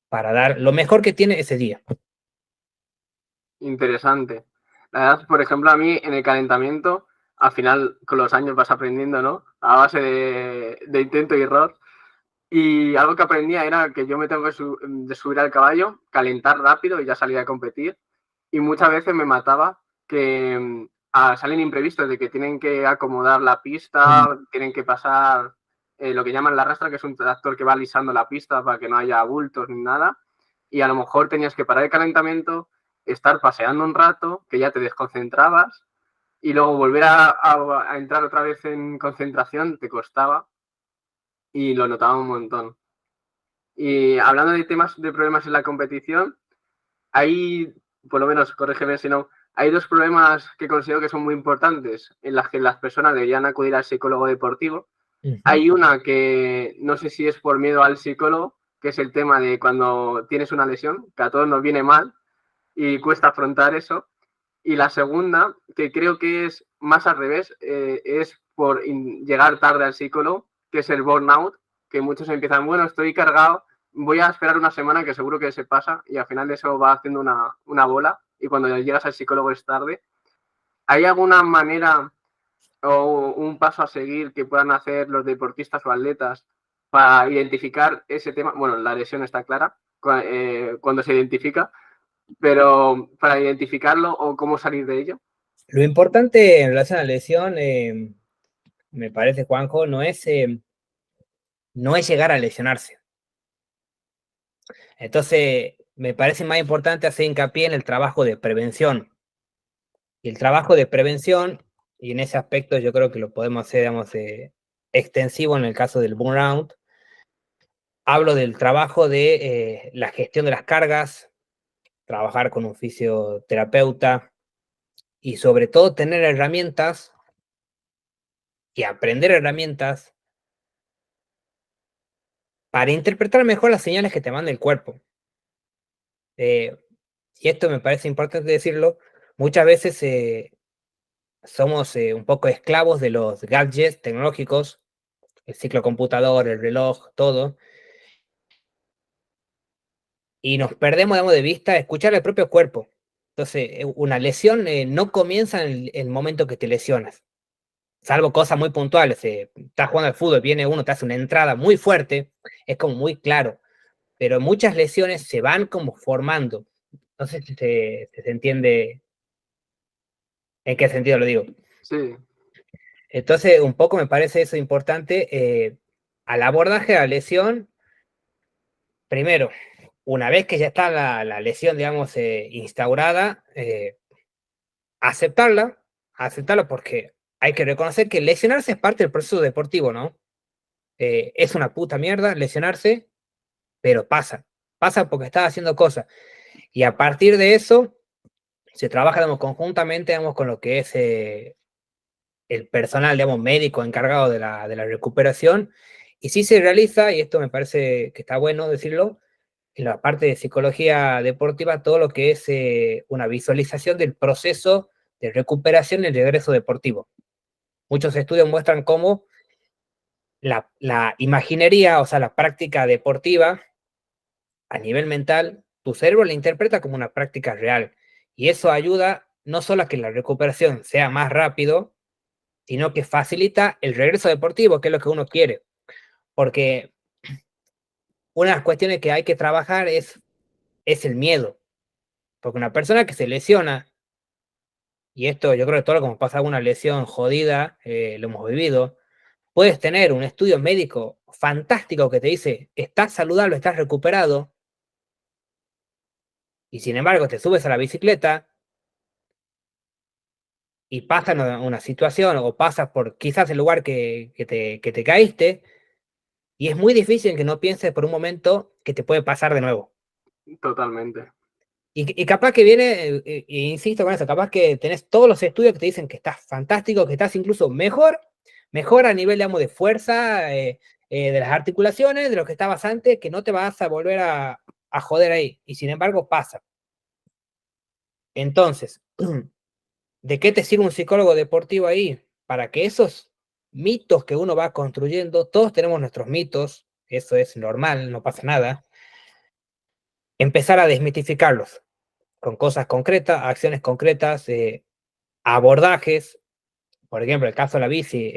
para dar lo mejor que tiene ese día. Interesante. La verdad, por ejemplo, a mí en el calentamiento, al final con los años vas aprendiendo, ¿no? A base de intento y error. Y algo que aprendía era que yo me tengo que subir al caballo, calentar rápido y ya salir a competir. Y muchas veces me mataba que salen imprevistos de que tienen que acomodar la pista, tienen que pasar lo que llaman la rastra, que es un tractor que va alisando la pista para que no haya bultos ni nada. Y a lo mejor tenías que parar el calentamiento, estar paseando un rato, que ya te desconcentrabas, y luego volver a entrar otra vez en concentración te costaba y lo notaba un montón. Y hablando de temas de problemas en la competición, hay, por lo menos, corrígeme si no, hay dos problemas que considero que son muy importantes en las que las personas deberían acudir al psicólogo deportivo. Hay una que no sé si es por miedo al psicólogo, que es el tema de cuando tienes una lesión, que a todos nos viene mal y cuesta afrontar eso. Y la segunda, que creo que es más al revés, es por llegar tarde al psicólogo, que es el burnout, que muchos empiezan, bueno, estoy cargado, voy a esperar una semana que seguro que se pasa y al final eso va haciendo una bola y cuando llegas al psicólogo es tarde. ¿Hay alguna manera o un paso a seguir que puedan hacer los deportistas o atletas para identificar ese tema? Bueno, la lesión está clara cuando se identifica, pero para identificarlo o cómo salir de ello. Lo importante en relación a la lesión, me parece, Juanjo, no es llegar a lesionarse. Entonces, me parece más importante hacer hincapié en el trabajo de prevención. Y el trabajo de prevención, y en ese aspecto yo creo que lo podemos hacer, digamos, extensivo en el caso del burnout. Hablo del trabajo de la gestión de las cargas, trabajar con un fisioterapeuta y sobre todo tener herramientas y aprender herramientas para interpretar mejor las señales que te manda el cuerpo. Y esto me parece importante decirlo, muchas veces somos un poco esclavos de los gadgets tecnológicos, el ciclo computador, el reloj, todo, y nos perdemos, digamos, de vista escuchar el propio cuerpo. Entonces, una lesión no comienza en el momento que te lesionas, salvo cosas muy puntuales. Estás jugando al fútbol, viene uno, te hace una entrada muy fuerte, es como muy claro, pero muchas lesiones se van como formando. No sé si se entiende en qué sentido lo digo. Sí. Entonces, un poco me parece eso importante. Al abordaje de la lesión, primero, una vez que ya está la lesión, digamos, instaurada, aceptarla porque hay que reconocer que lesionarse es parte del proceso deportivo, ¿no? Es una puta mierda lesionarse, pero pasa porque estás haciendo cosas. Y a partir de eso, se trabaja, digamos, conjuntamente, digamos, con lo que es el personal, digamos, médico encargado de la recuperación, y sí se realiza, y esto me parece que está bueno decirlo, en la parte de psicología deportiva, todo lo que es una visualización del proceso de recuperación y el regreso deportivo. Muchos estudios muestran cómo la imaginería, o sea, la práctica deportiva, a nivel mental, tu cerebro la interpreta como una práctica real, y eso ayuda no solo a que la recuperación sea más rápido, sino que facilita el regreso deportivo, que es lo que uno quiere. Porque una de las cuestiones que hay que trabajar es el miedo. Porque una persona que se lesiona, y esto yo creo que todo lo que nos pasa una lesión jodida, lo hemos vivido, puedes tener un estudio médico fantástico que te dice, estás saludable, estás recuperado, y sin embargo te subes a la bicicleta y pasa una situación o pasas por quizás el lugar que te caíste, y es muy difícil que no pienses por un momento que te puede pasar de nuevo. Totalmente. Y capaz que viene, insisto con eso, capaz que tenés todos los estudios que te dicen que estás fantástico, que estás incluso mejor, Mejora a nivel, digamos, de fuerza, de las articulaciones, de lo que estabas antes, que no te vas a volver a joder ahí. Y sin embargo pasa. Entonces, ¿de qué te sirve un psicólogo deportivo ahí? Para que esos mitos que uno va construyendo, todos tenemos nuestros mitos, eso es normal, no pasa nada, empezar a desmitificarlos con cosas concretas, acciones concretas, abordajes, por ejemplo, el caso de la bici,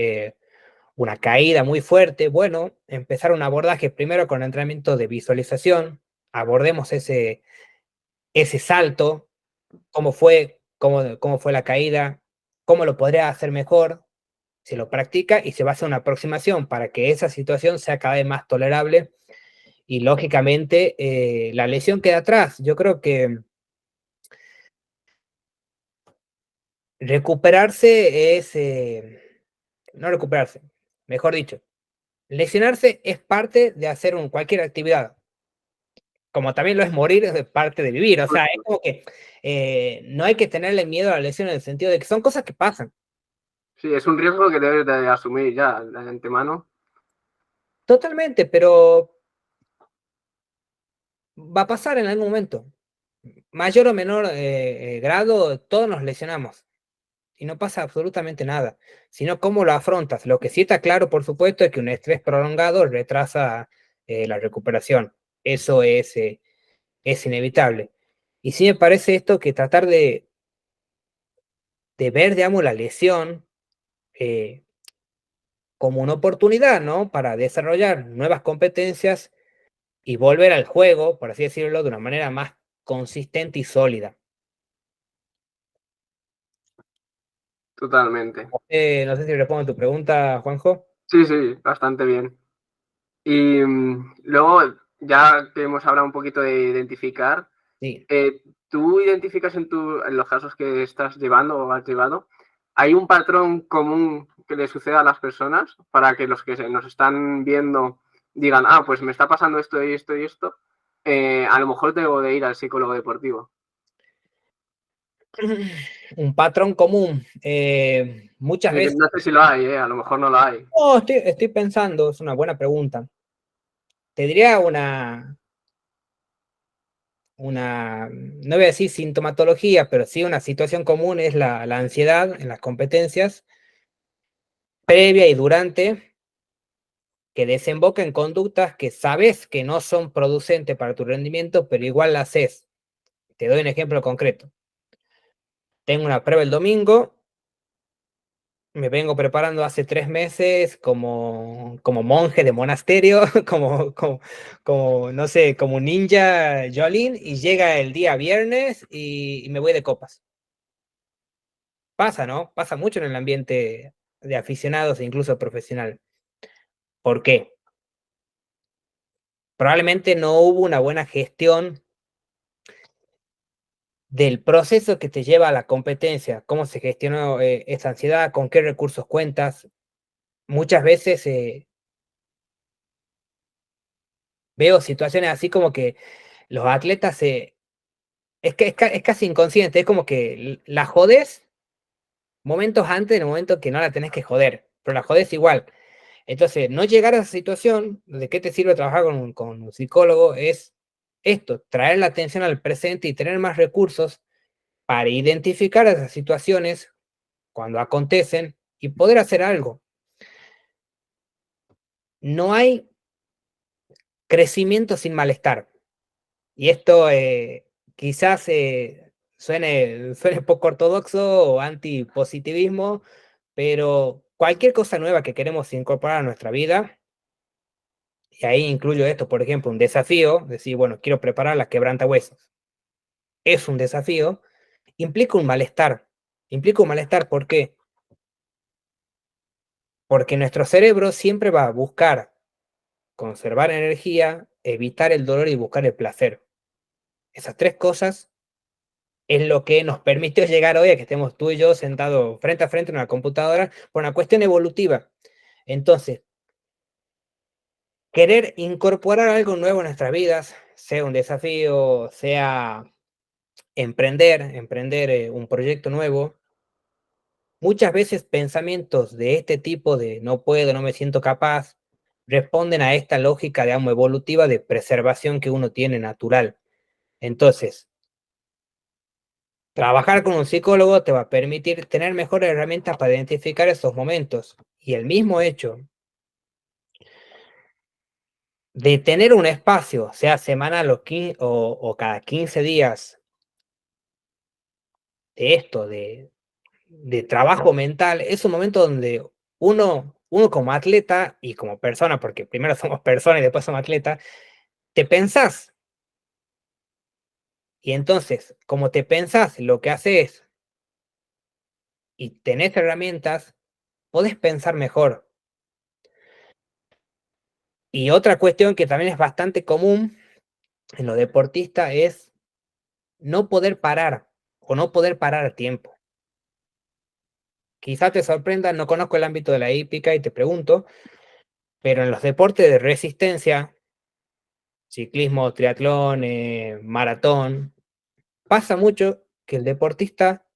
una caída muy fuerte, bueno, empezar un abordaje primero con entrenamiento de visualización, abordemos ese salto, cómo fue la caída, cómo lo podría hacer mejor, se lo practica y se va a hacer una aproximación para que esa situación sea cada vez más tolerable y lógicamente la lesión queda atrás. Yo creo que recuperarse es, no recuperarse, mejor dicho, lesionarse es parte de hacer cualquier actividad, como también lo es morir, es parte de vivir. O sea, es como que no hay que tenerle miedo a la lesión en el sentido de que son cosas que pasan. Sí, es un riesgo que debes de asumir ya de antemano. Totalmente, pero va a pasar en algún momento. Mayor o menor grado, todos nos lesionamos y no pasa absolutamente nada, sino cómo lo afrontas. Lo que sí está claro, por supuesto, es que un estrés prolongado retrasa la recuperación. Eso es inevitable. Y sí me parece esto que tratar de ver, digamos, la lesión eh, como una oportunidad, ¿no? Para desarrollar nuevas competencias y volver al juego, por así decirlo, de una manera más consistente y sólida. Totalmente. No sé si respondo a tu pregunta, Juanjo. Sí, sí, bastante bien. Y luego, ya que hemos hablado un poquito de identificar, Sí. ¿tú identificas en los casos que estás llevando o has llevado, hay un patrón común que le suceda a las personas para que los que nos están viendo digan, ah, pues me está pasando esto y esto y esto, a lo mejor debo de ir al psicólogo deportivo? Un patrón común. Muchas veces. No sé si lo hay, a lo mejor no lo hay. No, estoy pensando, es una buena pregunta. Te diría no voy a decir sintomatología, pero sí una situación común es la ansiedad en las competencias, previa y durante, que desemboca en conductas que sabes que no son producentes para tu rendimiento, pero igual las haces. Te doy un ejemplo concreto. Tengo una prueba el domingo, me vengo preparando hace 3 meses como monje de monasterio, no sé, como ninja Jolin, y llega el día viernes y me voy de copas. Pasa, ¿no? Pasa mucho en el ambiente de aficionados e incluso profesional. ¿Por qué? Probablemente no hubo una buena gestión del proceso que te lleva a la competencia, cómo se gestionó esa ansiedad, con qué recursos cuentas. Muchas veces veo situaciones así como que los atletas es casi inconsciente, es como que la jodes momentos antes del momento que no la tenés que joder, pero la jodes igual. Entonces, no llegar a esa situación, ¿de qué te sirve trabajar con un psicólogo? Es esto, traer la atención al presente y tener más recursos para identificar esas situaciones cuando acontecen y poder hacer algo. No hay crecimiento sin malestar. Y esto quizás suene poco ortodoxo o antipositivismo, pero cualquier cosa nueva que queremos incorporar a nuestra vida, y ahí incluyo esto, por ejemplo, un desafío, decir, bueno, quiero preparar la quebrantahuesos. Es un desafío, implica un malestar. Implica un malestar, ¿por qué? Porque nuestro cerebro siempre va a buscar conservar energía, evitar el dolor y buscar el placer. Esas tres cosas es lo que nos permitió llegar hoy a que estemos tú y yo sentados frente a frente en una computadora por una cuestión evolutiva. Entonces, querer incorporar algo nuevo en nuestras vidas, sea un desafío, sea emprender un proyecto nuevo, muchas veces pensamientos de este tipo de no puedo, no me siento capaz, responden a esta lógica, digamos, evolutiva de preservación que uno tiene natural. Entonces, trabajar con un psicólogo te va a permitir tener mejores herramientas para identificar esos momentos. Y el mismo hecho de tener un espacio, sea semanal o cada 15 días, de esto, de trabajo mental, es un momento donde uno como atleta y como persona, porque primero somos personas y después somos atletas, te pensás. Y entonces, como te pensás, lo que haces y tenés herramientas, podés pensar mejor. Y otra cuestión que también es bastante común en los deportistas es no poder parar o no poder parar a tiempo. Quizás te sorprenda, no conozco el ámbito de la hípica y te pregunto, pero en los deportes de resistencia, ciclismo, triatlón, maratón, pasa mucho que el deportista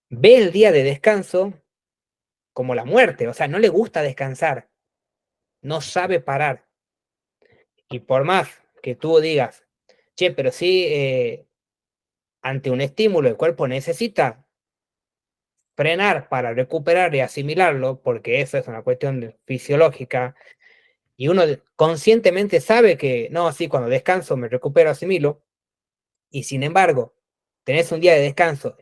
ve el día de descanso como la muerte, o sea, no le gusta descansar, no sabe parar. Y por más que tú digas, che, pero sí, ante un estímulo el cuerpo necesita frenar para recuperar y asimilarlo, porque eso es una cuestión fisiológica, y uno conscientemente sabe que, no, sí, cuando descanso me recupero, asimilo, y sin embargo, tenés un día de descanso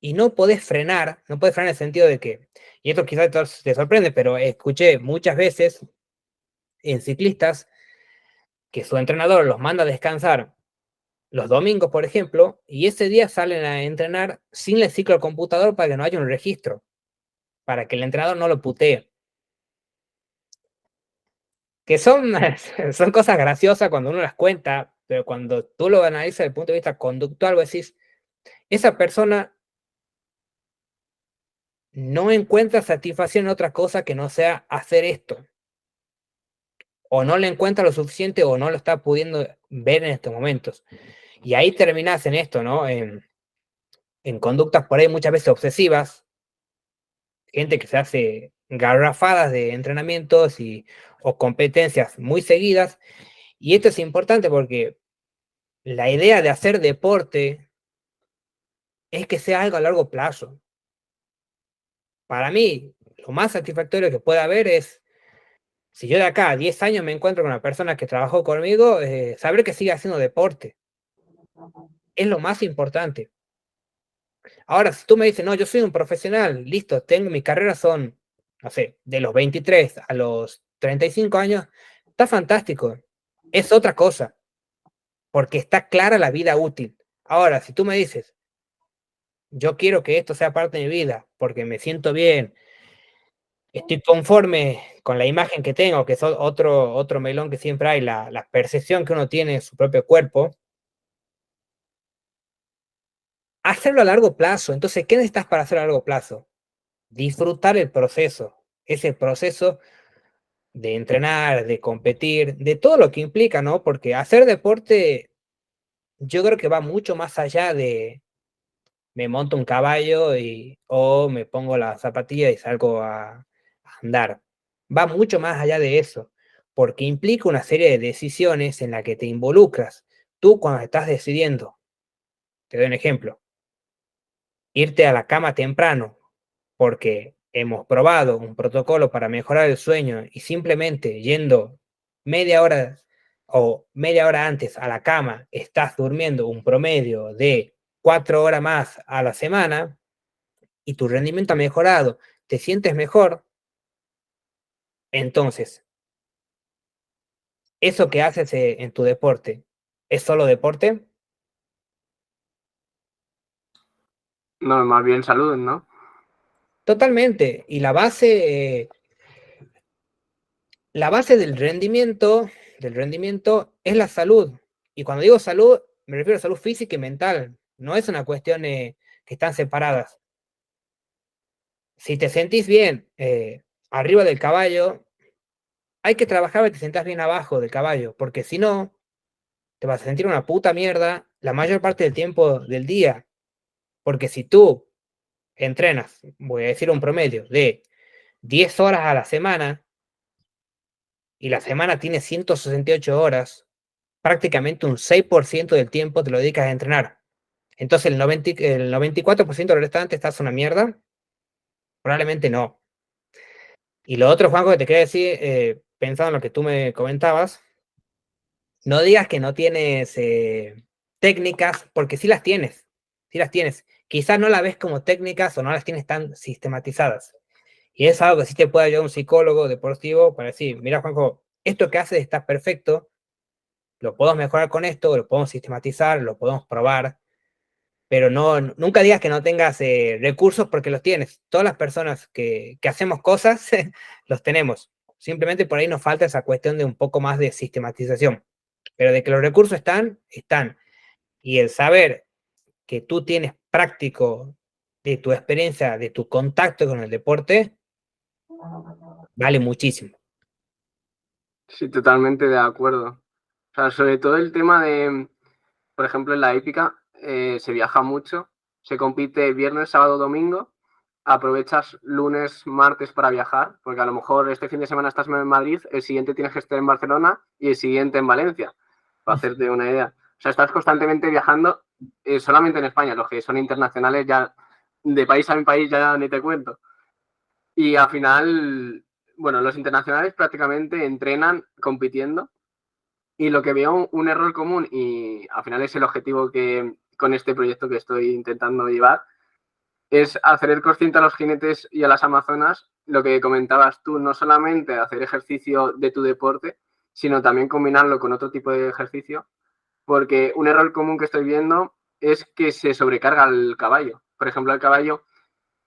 y no podés frenar, no podés frenar en el sentido de que, y esto quizás te sorprende, pero escuché muchas veces en ciclistas que su entrenador los manda a descansar los domingos, por ejemplo, y ese día salen a entrenar sin el ciclo al computador para que no haya un registro, para que el entrenador no lo putee. Que son, son cosas graciosas cuando uno las cuenta, pero cuando tú lo analizas desde el punto de vista conductual, vos decís, esa persona no encuentra satisfacción en otra cosa que no sea hacer esto. O no le encuentra lo suficiente o no lo está pudiendo ver en estos momentos. Y ahí terminás en esto, ¿no? En conductas por ahí muchas veces obsesivas, gente que se hace garrafadas de entrenamientos o competencias muy seguidas. Y esto es importante porque la idea de hacer deporte es que sea algo a largo plazo. Para mí, lo más satisfactorio que puede haber es, si yo de acá a 10 años me encuentro con una persona que trabajó conmigo, saber que sigue haciendo deporte. Es lo más importante. Ahora, si tú me dices, no, yo soy un profesional, listo, tengo mi carrera son, no sé, de los 23 a los 35 años, está fantástico. Es otra cosa, porque está clara la vida útil. Ahora, si tú me dices, yo quiero que esto sea parte de mi vida, porque me siento bien, estoy conforme con la imagen que tengo, que es otro melón que siempre hay, la percepción que uno tiene de su propio cuerpo, hacerlo a largo plazo. Entonces, ¿qué necesitas para hacerlo a largo plazo? Disfrutar el proceso, ese proceso de entrenar, de competir, de todo lo que implica, ¿no? Porque hacer deporte, yo creo que va mucho más allá de me monto un caballo o me pongo la zapatilla y salgo a andar. Va mucho más allá de eso, porque implica una serie de decisiones en la que te involucras. Tú cuando estás decidiendo, te doy un ejemplo, irte a la cama temprano porque hemos probado un protocolo para mejorar el sueño y simplemente yendo media hora o media hora antes a la cama estás durmiendo un promedio de 4 horas más a la semana y tu rendimiento ha mejorado, te sientes mejor, entonces, eso que haces en tu deporte, ¿es solo deporte? No, más bien salud, ¿no? Totalmente. Y la base del rendimiento es la salud. Y cuando digo salud, me refiero a salud física y mental. No es una cuestión que están separadas. Si te sentís bien arriba del caballo, hay que trabajar para que te sientas bien abajo del caballo, porque si no, te vas a sentir una puta mierda la mayor parte del tiempo del día. Porque si tú entrenas, voy a decir un promedio, de 10 horas a la semana, y la semana tiene 168 horas, prácticamente un 6% del tiempo te lo dedicas a entrenar. Entonces el 94% del restante estás una mierda, probablemente no. Y lo otro, Juanjo, que te quería decir, pensando en lo que tú me comentabas, no digas que no tienes técnicas, porque sí las tienes, sí las tienes. Quizás no las ves como técnicas o no las tienes tan sistematizadas. Y es algo que sí te puede ayudar un psicólogo deportivo para decir, mira, Juanjo, esto que haces está perfecto, lo podemos mejorar con esto, lo podemos sistematizar, lo podemos probar, pero nunca digas que no tengas recursos porque los tienes. Todas las personas que hacemos cosas, los tenemos. Simplemente por ahí nos falta esa cuestión de un poco más de sistematización. Pero de que los recursos están, están. Y el saber que tú tienes práctico de tu experiencia, de tu contacto con el deporte, vale muchísimo. Sí, totalmente de acuerdo. O sea, sobre todo el tema de, por ejemplo, en la hípica se viaja mucho, se compite viernes, sábado, domingo, aprovechas lunes, martes para viajar, porque a lo mejor este fin de semana estás en Madrid, el siguiente tienes que estar en Barcelona y el siguiente en Valencia, para hacerte una idea. O sea, estás constantemente viajando solamente en España, los que son internacionales ya de país a mi país ya ni te cuento. Y al final, bueno, los internacionales prácticamente entrenan compitiendo y lo que veo un error común y al final es el objetivo que con este proyecto que estoy intentando llevar es hacer consciente a los jinetes y a las amazonas lo que comentabas tú, no solamente hacer ejercicio de tu deporte, sino también combinarlo con otro tipo de ejercicio, porque un error común que estoy viendo es que se sobrecarga el caballo. Por ejemplo, el caballo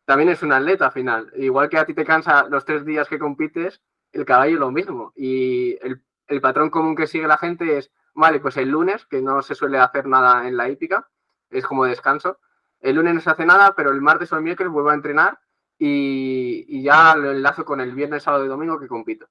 también es un atleta al final. Igual que a ti te cansa los 3 días que compites, el caballo lo mismo. Y el patrón común que sigue la gente es, vale, pues el lunes, que no se suele hacer nada en la hípica, es como descanso. El lunes no se hace nada, pero el martes o el miércoles vuelvo a entrenar y ya lo enlazo con el viernes, sábado y domingo que compito.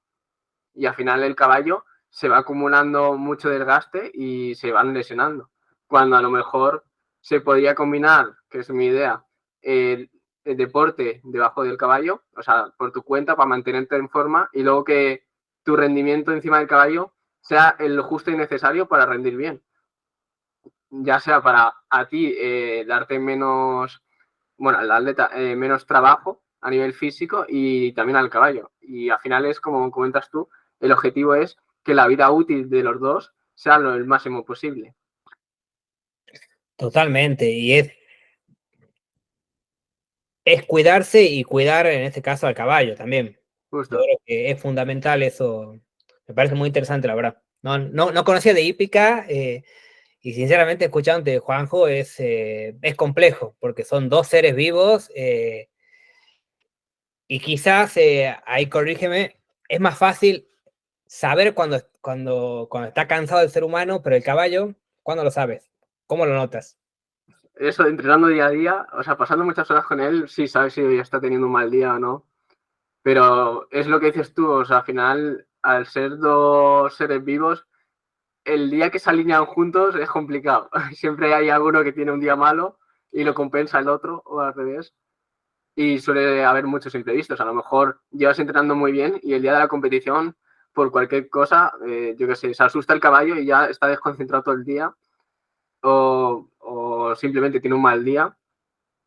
Y al final el caballo se va acumulando mucho desgaste y se van lesionando. Cuando a lo mejor se podría combinar, que es mi idea, el deporte debajo del caballo, o sea, por tu cuenta para mantenerte en forma y luego que tu rendimiento encima del caballo sea el justo y necesario para rendir bien. Ya sea para a ti darte menos, bueno, al atleta menos trabajo a nivel físico y también al caballo. Y al final es, como comentas tú, el objetivo es que la vida útil de los dos sea lo el máximo posible. Totalmente. Y es cuidarse y cuidar, en este caso, al caballo también. Yo Justo. creo que es fundamental eso. Me parece muy interesante, la verdad. No conocía de hípica y sinceramente escuchándote, Juanjo, es complejo porque son dos seres vivos y quizás, ahí corrígeme, es más fácil saber cuando está cansado el ser humano, pero el caballo, ¿cuándo lo sabes? ¿Cómo lo notas? Eso de entrenando día a día, o sea, pasando muchas horas con él, sí sabes si ya está teniendo un mal día o no. Pero es lo que dices tú, o sea, al final, al ser dos seres vivos, el día que se alinean juntos es complicado. Siempre hay alguno que tiene un día malo y lo compensa el otro, o al revés. Y suele haber muchos imprevistos. A lo mejor llevas entrenando muy bien y el día de la competición, por cualquier cosa, yo qué sé, se asusta el caballo y ya está desconcentrado todo el día o simplemente tiene un mal día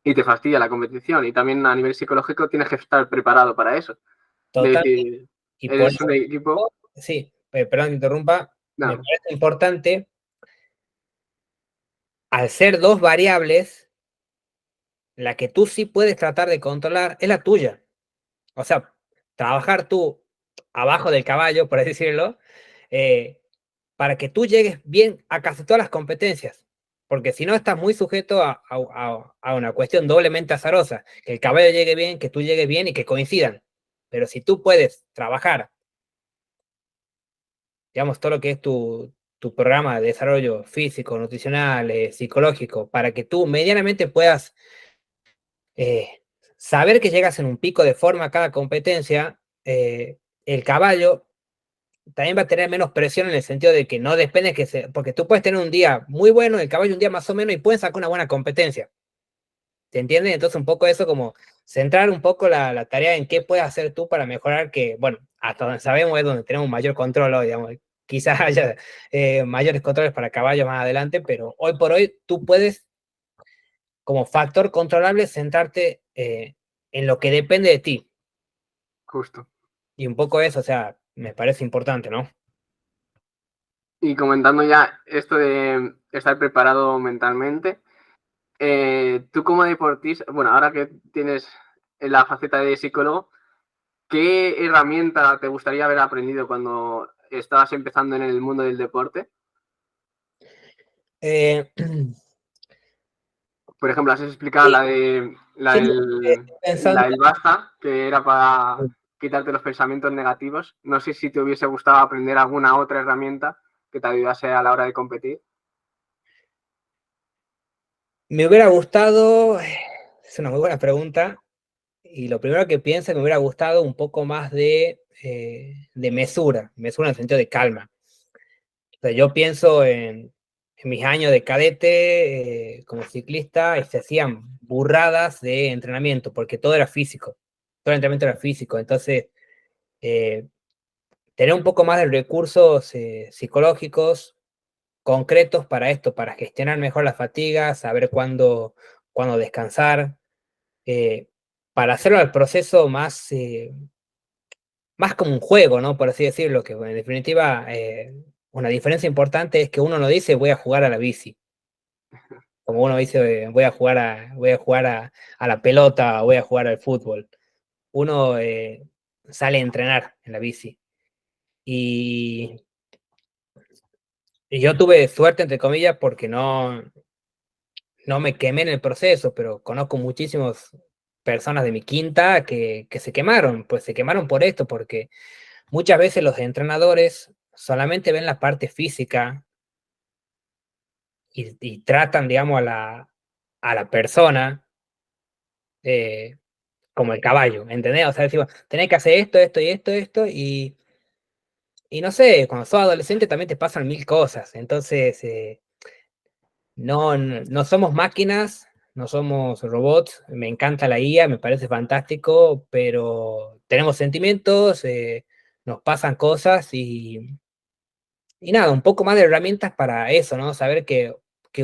y te fastidia la competición. Y también a nivel psicológico tienes que estar preparado para eso. De Totalmente. decir, Y por eres eso, un equipo. sí, perdón que interrumpa, me No, parece importante, al ser dos variables, la que tú sí puedes tratar de controlar es la tuya. O sea, trabajar tú abajo del caballo, por así decirlo, eh, para que tú llegues bien a casi todas las competencias. Porque si no, estás muy sujeto a una cuestión doblemente azarosa. Que el caballo llegue bien, que tú llegues bien y que coincidan. Pero si tú puedes trabajar, digamos, todo lo que es tu programa de desarrollo físico, nutricional, psicológico, para que tú medianamente puedas saber que llegas en un pico de forma a cada competencia, el caballo también va a tener menos presión en el sentido de que no depende porque tú puedes tener un día muy bueno, el caballo un día más o menos y pueden sacar una buena competencia. ¿te entiendes? Entonces un poco eso como centrar un poco la tarea en qué puedes hacer tú para mejorar, que bueno, hasta donde sabemos es donde tenemos mayor control hoy, digamos, quizás haya mayores controles para caballos más adelante, pero hoy por hoy tú puedes como factor controlable centrarte en lo que depende de ti. Justo. Y un poco eso, o sea, me parece importante, ¿no? Y comentando ya esto de estar preparado mentalmente, tú como deportista, bueno, ahora que tienes la faceta de psicólogo, ¿qué herramienta te gustaría haber aprendido cuando estabas empezando en el mundo del deporte? Eh, Por ejemplo, has explicado sí, sí, la pensando. del basta, que era para quitarte los pensamientos negativos. No sé si te hubiese gustado aprender alguna otra herramienta que te ayudase a la hora de competir. Me hubiera gustado, es una muy buena pregunta, y lo primero que pienso es que me hubiera gustado un poco más de mesura en el sentido de calma. O sea, yo pienso en mis años de cadete como ciclista y se hacían burradas de entrenamiento porque todo era físico, todo el entrenamiento era físico, entonces eh, tener un poco más de recursos psicológicos concretos para esto, para gestionar mejor la fatiga, saber cuándo descansar, eh, para hacerlo al proceso más como un juego, ¿no? Por así decirlo, que en definitiva una diferencia importante es que uno no dice voy a jugar a la bici, como uno dice voy a jugar a la pelota, voy a jugar al fútbol. Uno sale a entrenar en la bici. Y, y yo tuve suerte, entre comillas, porque no me quemé en el proceso, pero conozco muchísimas personas de mi quinta que se quemaron, pues se quemaron por esto, porque muchas veces los entrenadores solamente ven la parte física y tratan, digamos, a la persona eh, como el caballo, ¿entendés? O sea, decimos, tenés que hacer esto, esto y esto, esto, y no sé, cuando sos adolescente también te pasan mil cosas, entonces no somos máquinas, no somos robots, me encanta la IA, me parece fantástico, pero tenemos sentimientos, nos pasan cosas y nada, un poco más de herramientas para eso, ¿no? Saber que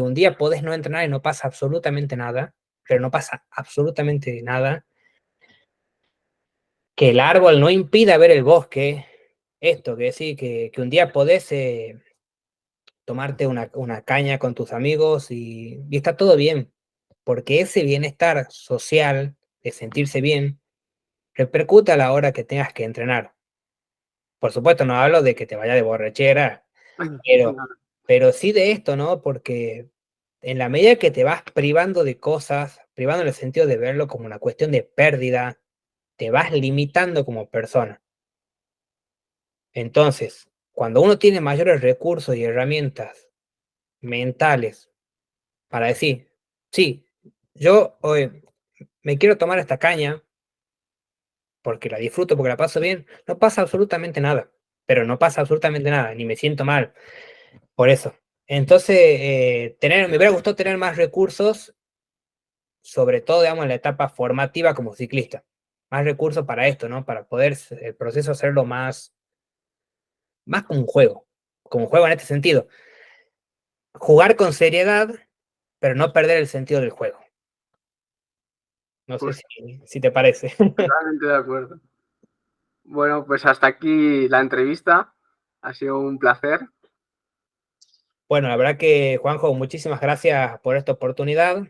un día podés no entrenar y no pasa absolutamente nada, pero no pasa absolutamente nada, que el árbol no impida ver el bosque, esto, que sí, que un día podés tomarte una caña con tus amigos y está todo bien, porque ese bienestar social, de sentirse bien, repercute a la hora que tengas que entrenar. Por supuesto, no hablo de que te vaya de borrachera, pero, pero sí de esto, ¿no? Porque en la medida que te vas privando de cosas, privando en el sentido de verlo como una cuestión de pérdida, te vas limitando como persona. Entonces, cuando uno tiene mayores recursos y herramientas mentales para decir, sí, yo hoy me quiero tomar esta caña porque la disfruto, porque la paso bien, no pasa absolutamente nada, pero no pasa absolutamente nada, ni me siento mal por eso. Entonces, me hubiera gustado tener más recursos, sobre todo, digamos, en la etapa formativa como ciclista, más recursos para esto, ¿no? Para poder el proceso hacerlo más como un juego en este sentido. Jugar con seriedad, pero no perder el sentido del juego. No sé Pues si te parece. totalmente de acuerdo. Bueno, pues hasta aquí la entrevista. Ha sido un placer. Bueno, la verdad que, Juanjo, muchísimas gracias por esta oportunidad.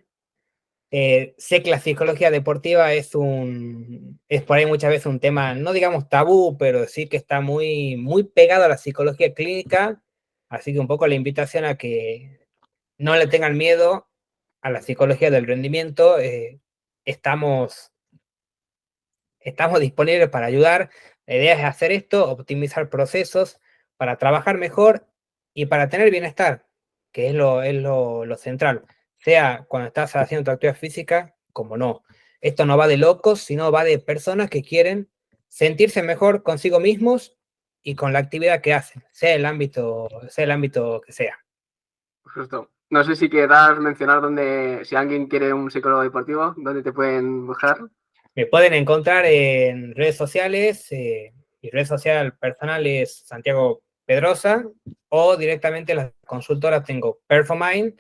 Sé que la psicología deportiva es por ahí muchas veces un tema, no digamos tabú, pero sí que está muy, muy pegado a la psicología clínica. Así que un poco la invitación a que no le tengan miedo a la psicología del rendimiento. Estamos Estamos disponibles para ayudar. La idea es hacer esto, optimizar procesos para trabajar mejor y para tener bienestar, que es lo central. Sea cuando estás haciendo tu actividad física, como no. Esto no va de locos, sino va de personas que quieren sentirse mejor consigo mismos y con la actividad que hacen, sea el ámbito que sea. Justo. No sé si quieras mencionar dónde, si alguien quiere un psicólogo deportivo, dónde te pueden buscar. Me pueden encontrar en redes sociales. Mi red social personal es Santiago Pedrosa, o directamente las consultoras tengo Performind,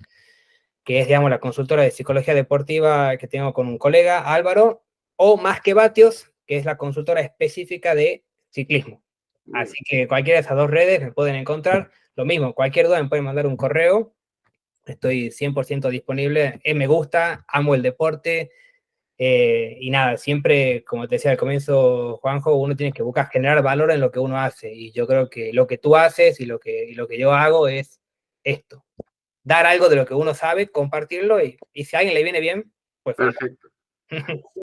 que es, digamos, la consultora de psicología deportiva que tengo con un colega, Álvaro, o Más que Vatios, que es la consultora específica de ciclismo. Así que cualquiera de esas dos redes me pueden encontrar. Lo mismo, cualquier duda me pueden mandar un correo. Estoy 100% disponible. Me gusta, amo el deporte. Y nada, siempre, como te decía al comienzo, Juanjo, uno tiene que buscar generar valor en lo que uno hace. Y yo creo que lo que tú haces y lo que yo hago es esto: dar algo de lo que uno sabe, compartirlo, y si a alguien le viene bien, pues fantástico. Perfecto.